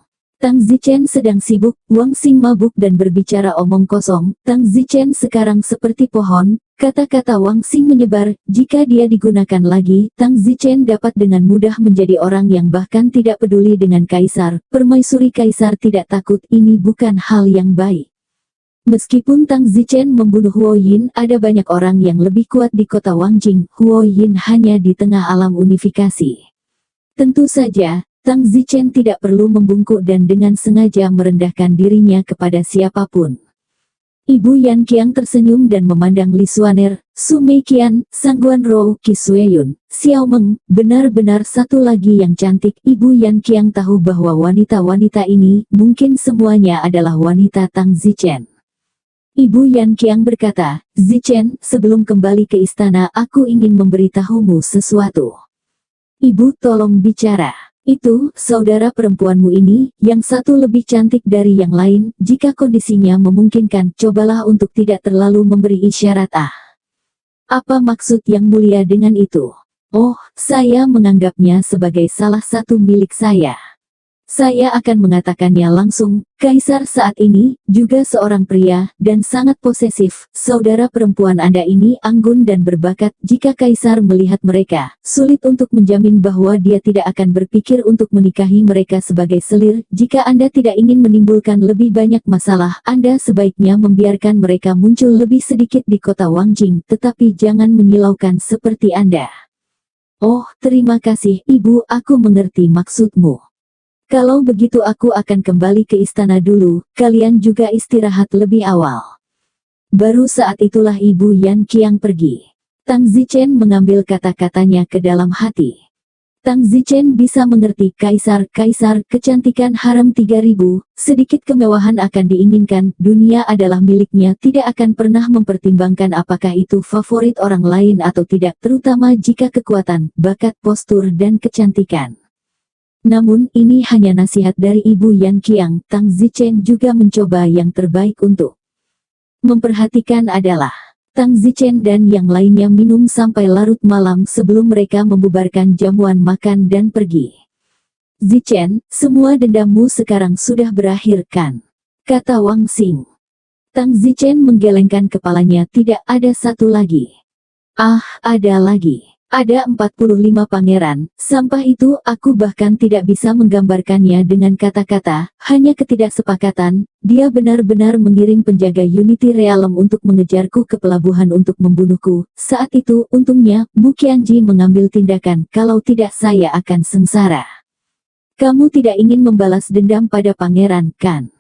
Speaker 2: Tang Zichen sedang sibuk, Wang Xing mabuk dan berbicara omong kosong. Tang Zichen sekarang seperti pohon, kata-kata Wang Xing menyebar, jika dia digunakan lagi, Tang Zichen dapat dengan mudah menjadi orang yang bahkan tidak peduli dengan kaisar. Permaisuri kaisar tidak takut, ini bukan hal yang baik. Meskipun Tang Zichen membunuh Huo Yin, ada banyak orang yang lebih kuat di kota Wangjing. Huo Yin hanya di tengah alam unifikasi. Tentu saja, Tang Zichen tidak perlu membungkuk dan dengan sengaja merendahkan dirinya kepada siapapun. Ibu Yan Qiang tersenyum dan memandang Li Xuaner, Su Meiqian, Sangguan Rou, Qi Sui Yun, Xiao Meng, benar-benar satu lagi yang cantik. Ibu Yan Qiang tahu bahwa wanita-wanita ini, mungkin semuanya adalah wanita Tang Zichen. Ibu Yan Qiang berkata, Zichen, sebelum kembali ke istana aku ingin memberitahumu sesuatu. Ibu tolong bicara. Itu, saudara perempuanmu ini, yang satu lebih cantik dari yang lain, jika kondisinya memungkinkan, cobalah untuk tidak terlalu memberi isyarat. Apa maksud Yang Mulia dengan itu? Oh, saya menganggapnya sebagai salah satu milik saya. Saya akan mengatakannya langsung, Kaisar saat ini, juga seorang pria, dan sangat posesif. Saudara perempuan Anda ini anggun dan berbakat. Jika Kaisar melihat mereka, sulit untuk menjamin bahwa dia tidak akan berpikir untuk menikahi mereka sebagai selir. Jika Anda tidak ingin menimbulkan lebih banyak masalah, Anda sebaiknya membiarkan mereka muncul lebih sedikit di kota Wangjing, tetapi jangan menyilaukan seperti Anda. Oh, terima kasih, Ibu, aku mengerti maksudmu. Kalau begitu aku akan kembali ke istana dulu, kalian juga istirahat lebih awal. Baru saat itulah Ibu Yan Qiang pergi. Tang Zichen mengambil kata-katanya ke dalam hati. Tang Zichen bisa mengerti kaisar-kaisar kecantikan harem 3000, sedikit kemewahan akan diinginkan, dunia adalah miliknya, tidak akan pernah mempertimbangkan apakah itu favorit orang lain atau tidak, terutama jika kekuatan, bakat, postur dan kecantikan. Namun ini hanya nasihat dari Ibu Yang Qiang. Tang Zichen juga mencoba yang terbaik untuk memperhatikan adalah Tang Zichen dan yang lainnya minum sampai larut malam sebelum mereka membubarkan jamuan makan dan pergi. Zichen, semua dendammu sekarang sudah berakhir kan? Kata Wang Xing. Tang Zichen menggelengkan kepalanya, tidak ada satu lagi. Ah, ada lagi. Ada 45 pangeran, sampah itu aku bahkan tidak bisa menggambarkannya dengan kata-kata, hanya ketidaksepakatan. Dia benar-benar mengirim penjaga Unity Realm untuk mengejarku ke pelabuhan untuk membunuhku. Saat itu, untungnya, Mu Qianji mengambil tindakan, kalau tidak saya akan sengsara. Kamu tidak ingin membalas dendam pada pangeran, kan?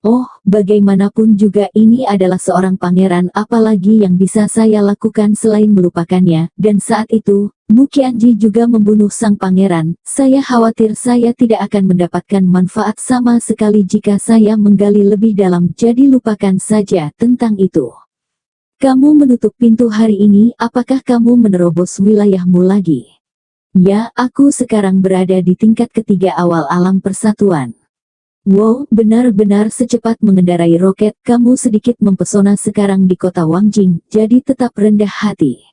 Speaker 2: Oh, bagaimanapun juga ini adalah seorang pangeran, apalagi yang bisa saya lakukan selain melupakannya, dan saat itu, Mu Qianji juga membunuh sang pangeran. Saya khawatir saya tidak akan mendapatkan manfaat sama sekali jika saya menggali lebih dalam, jadi lupakan saja tentang itu. Kamu menutup pintu hari ini, apakah kamu menerobos wilayahmu lagi? Ya, aku sekarang berada di tingkat ketiga awal alam persatuan. Wow, benar-benar secepat mengendarai roket, kamu sedikit mempesona sekarang di kota Wangjing, jadi tetap rendah hati.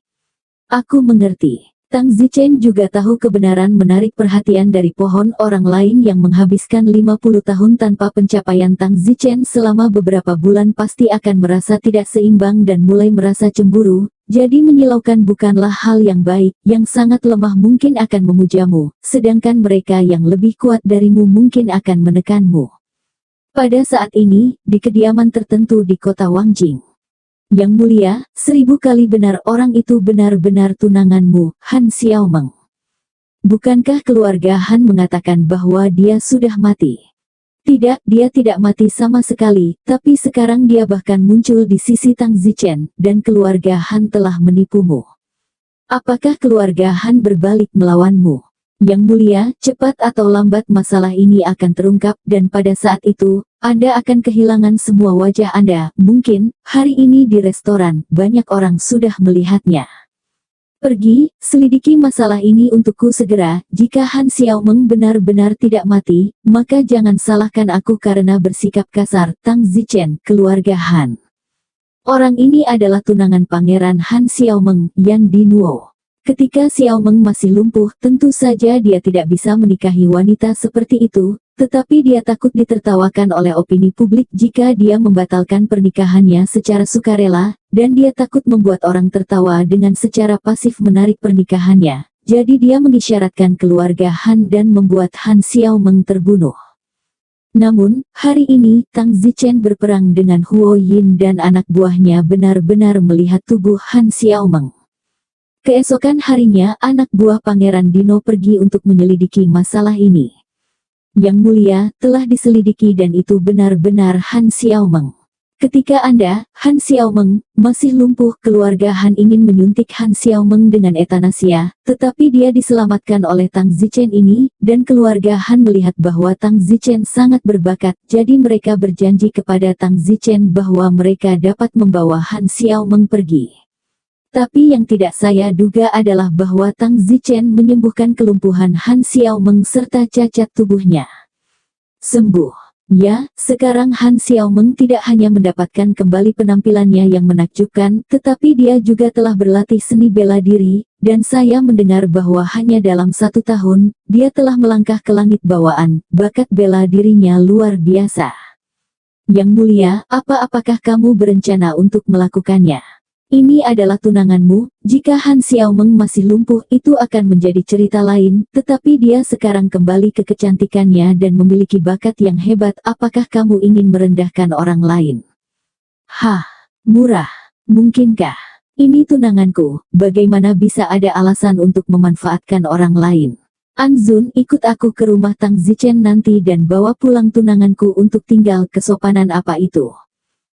Speaker 2: Aku mengerti. Tang Zichen juga tahu kebenaran menarik perhatian dari pohon orang lain yang menghabiskan 50 tahun tanpa pencapaian. Tang Zichen selama beberapa bulan pasti akan merasa tidak seimbang dan mulai merasa cemburu, jadi menyilaukan bukanlah hal yang baik, yang sangat lemah mungkin akan memujamu, sedangkan mereka yang lebih kuat darimu mungkin akan menekanmu. Pada saat ini, di kediaman tertentu di kota Wangjing. Yang mulia, 1000 kali benar orang itu benar-benar tunanganmu, Han Xiaomeng. Bukankah keluarga Han mengatakan bahwa dia sudah mati? Tidak, dia tidak mati sama sekali, tapi sekarang dia bahkan muncul di sisi Tang Zichen, dan keluarga Han telah menipumu. Apakah keluarga Han berbalik melawanmu? Yang mulia, cepat atau lambat masalah ini akan terungkap, dan pada saat itu, Anda akan kehilangan semua wajah Anda. Mungkin, hari ini di restoran, banyak orang sudah melihatnya. Pergi, selidiki masalah ini untukku segera. Jika Han Xiaomeng benar-benar tidak mati, maka jangan salahkan aku karena bersikap kasar. Tang Zichen, keluarga Han. Orang ini adalah tunangan Pangeran Han Xiaomeng, Yan Dinuo. Ketika Xiaomeng masih lumpuh, tentu saja dia tidak bisa menikahi wanita seperti itu, tetapi dia takut ditertawakan oleh opini publik jika dia membatalkan pernikahannya secara sukarela, dan dia takut membuat orang tertawa dengan secara pasif menarik pernikahannya. Jadi dia mengisyaratkan keluarga Han dan membuat Han Xiaomeng terbunuh. Namun, hari ini, Tang Zichen berperang dengan Huo Yin dan anak buahnya benar-benar melihat tubuh Han Xiaomeng. Keesokan harinya, anak buah Pangeran Dino pergi untuk menyelidiki masalah ini. Yang mulia, telah diselidiki dan itu benar-benar Han Xiaomeng. Ketika Anda, Han Xiaomeng, masih lumpuh, keluarga Han ingin menyuntik Han Xiaomeng dengan etanasia, tetapi dia diselamatkan oleh Tang Zichen ini, dan keluarga Han melihat bahwa Tang Zichen sangat berbakat, jadi mereka berjanji kepada Tang Zichen bahwa mereka dapat membawa Han Xiaomeng pergi. Tapi yang tidak saya duga adalah bahwa Tang Zichen menyembuhkan kelumpuhan Han Xiaomeng serta cacat tubuhnya. Sembuh. Ya, sekarang Han Xiaomeng tidak hanya mendapatkan kembali penampilannya yang menakjubkan, tetapi dia juga telah berlatih seni bela diri, dan saya mendengar bahwa hanya dalam 1 tahun, dia telah melangkah ke langit bawaan, bakat bela dirinya luar biasa. Yang mulia, apakah kamu berencana untuk melakukannya? Ini adalah tunanganmu, jika Han Xiaomeng masih lumpuh itu akan menjadi cerita lain, tetapi dia sekarang kembali ke kecantikannya dan memiliki bakat yang hebat. Apakah kamu ingin merendahkan orang lain? Hah, murah, mungkinkah? Ini tunanganku, bagaimana bisa ada alasan untuk memanfaatkan orang lain? Anzun, ikut aku ke rumah Tang Zichen nanti dan bawa pulang tunanganku untuk tinggal. Kesopanan apa itu?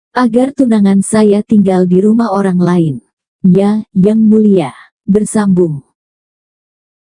Speaker 2: Agar tunangan saya tinggal di rumah orang lain. Ya, yang mulia. Bersambung.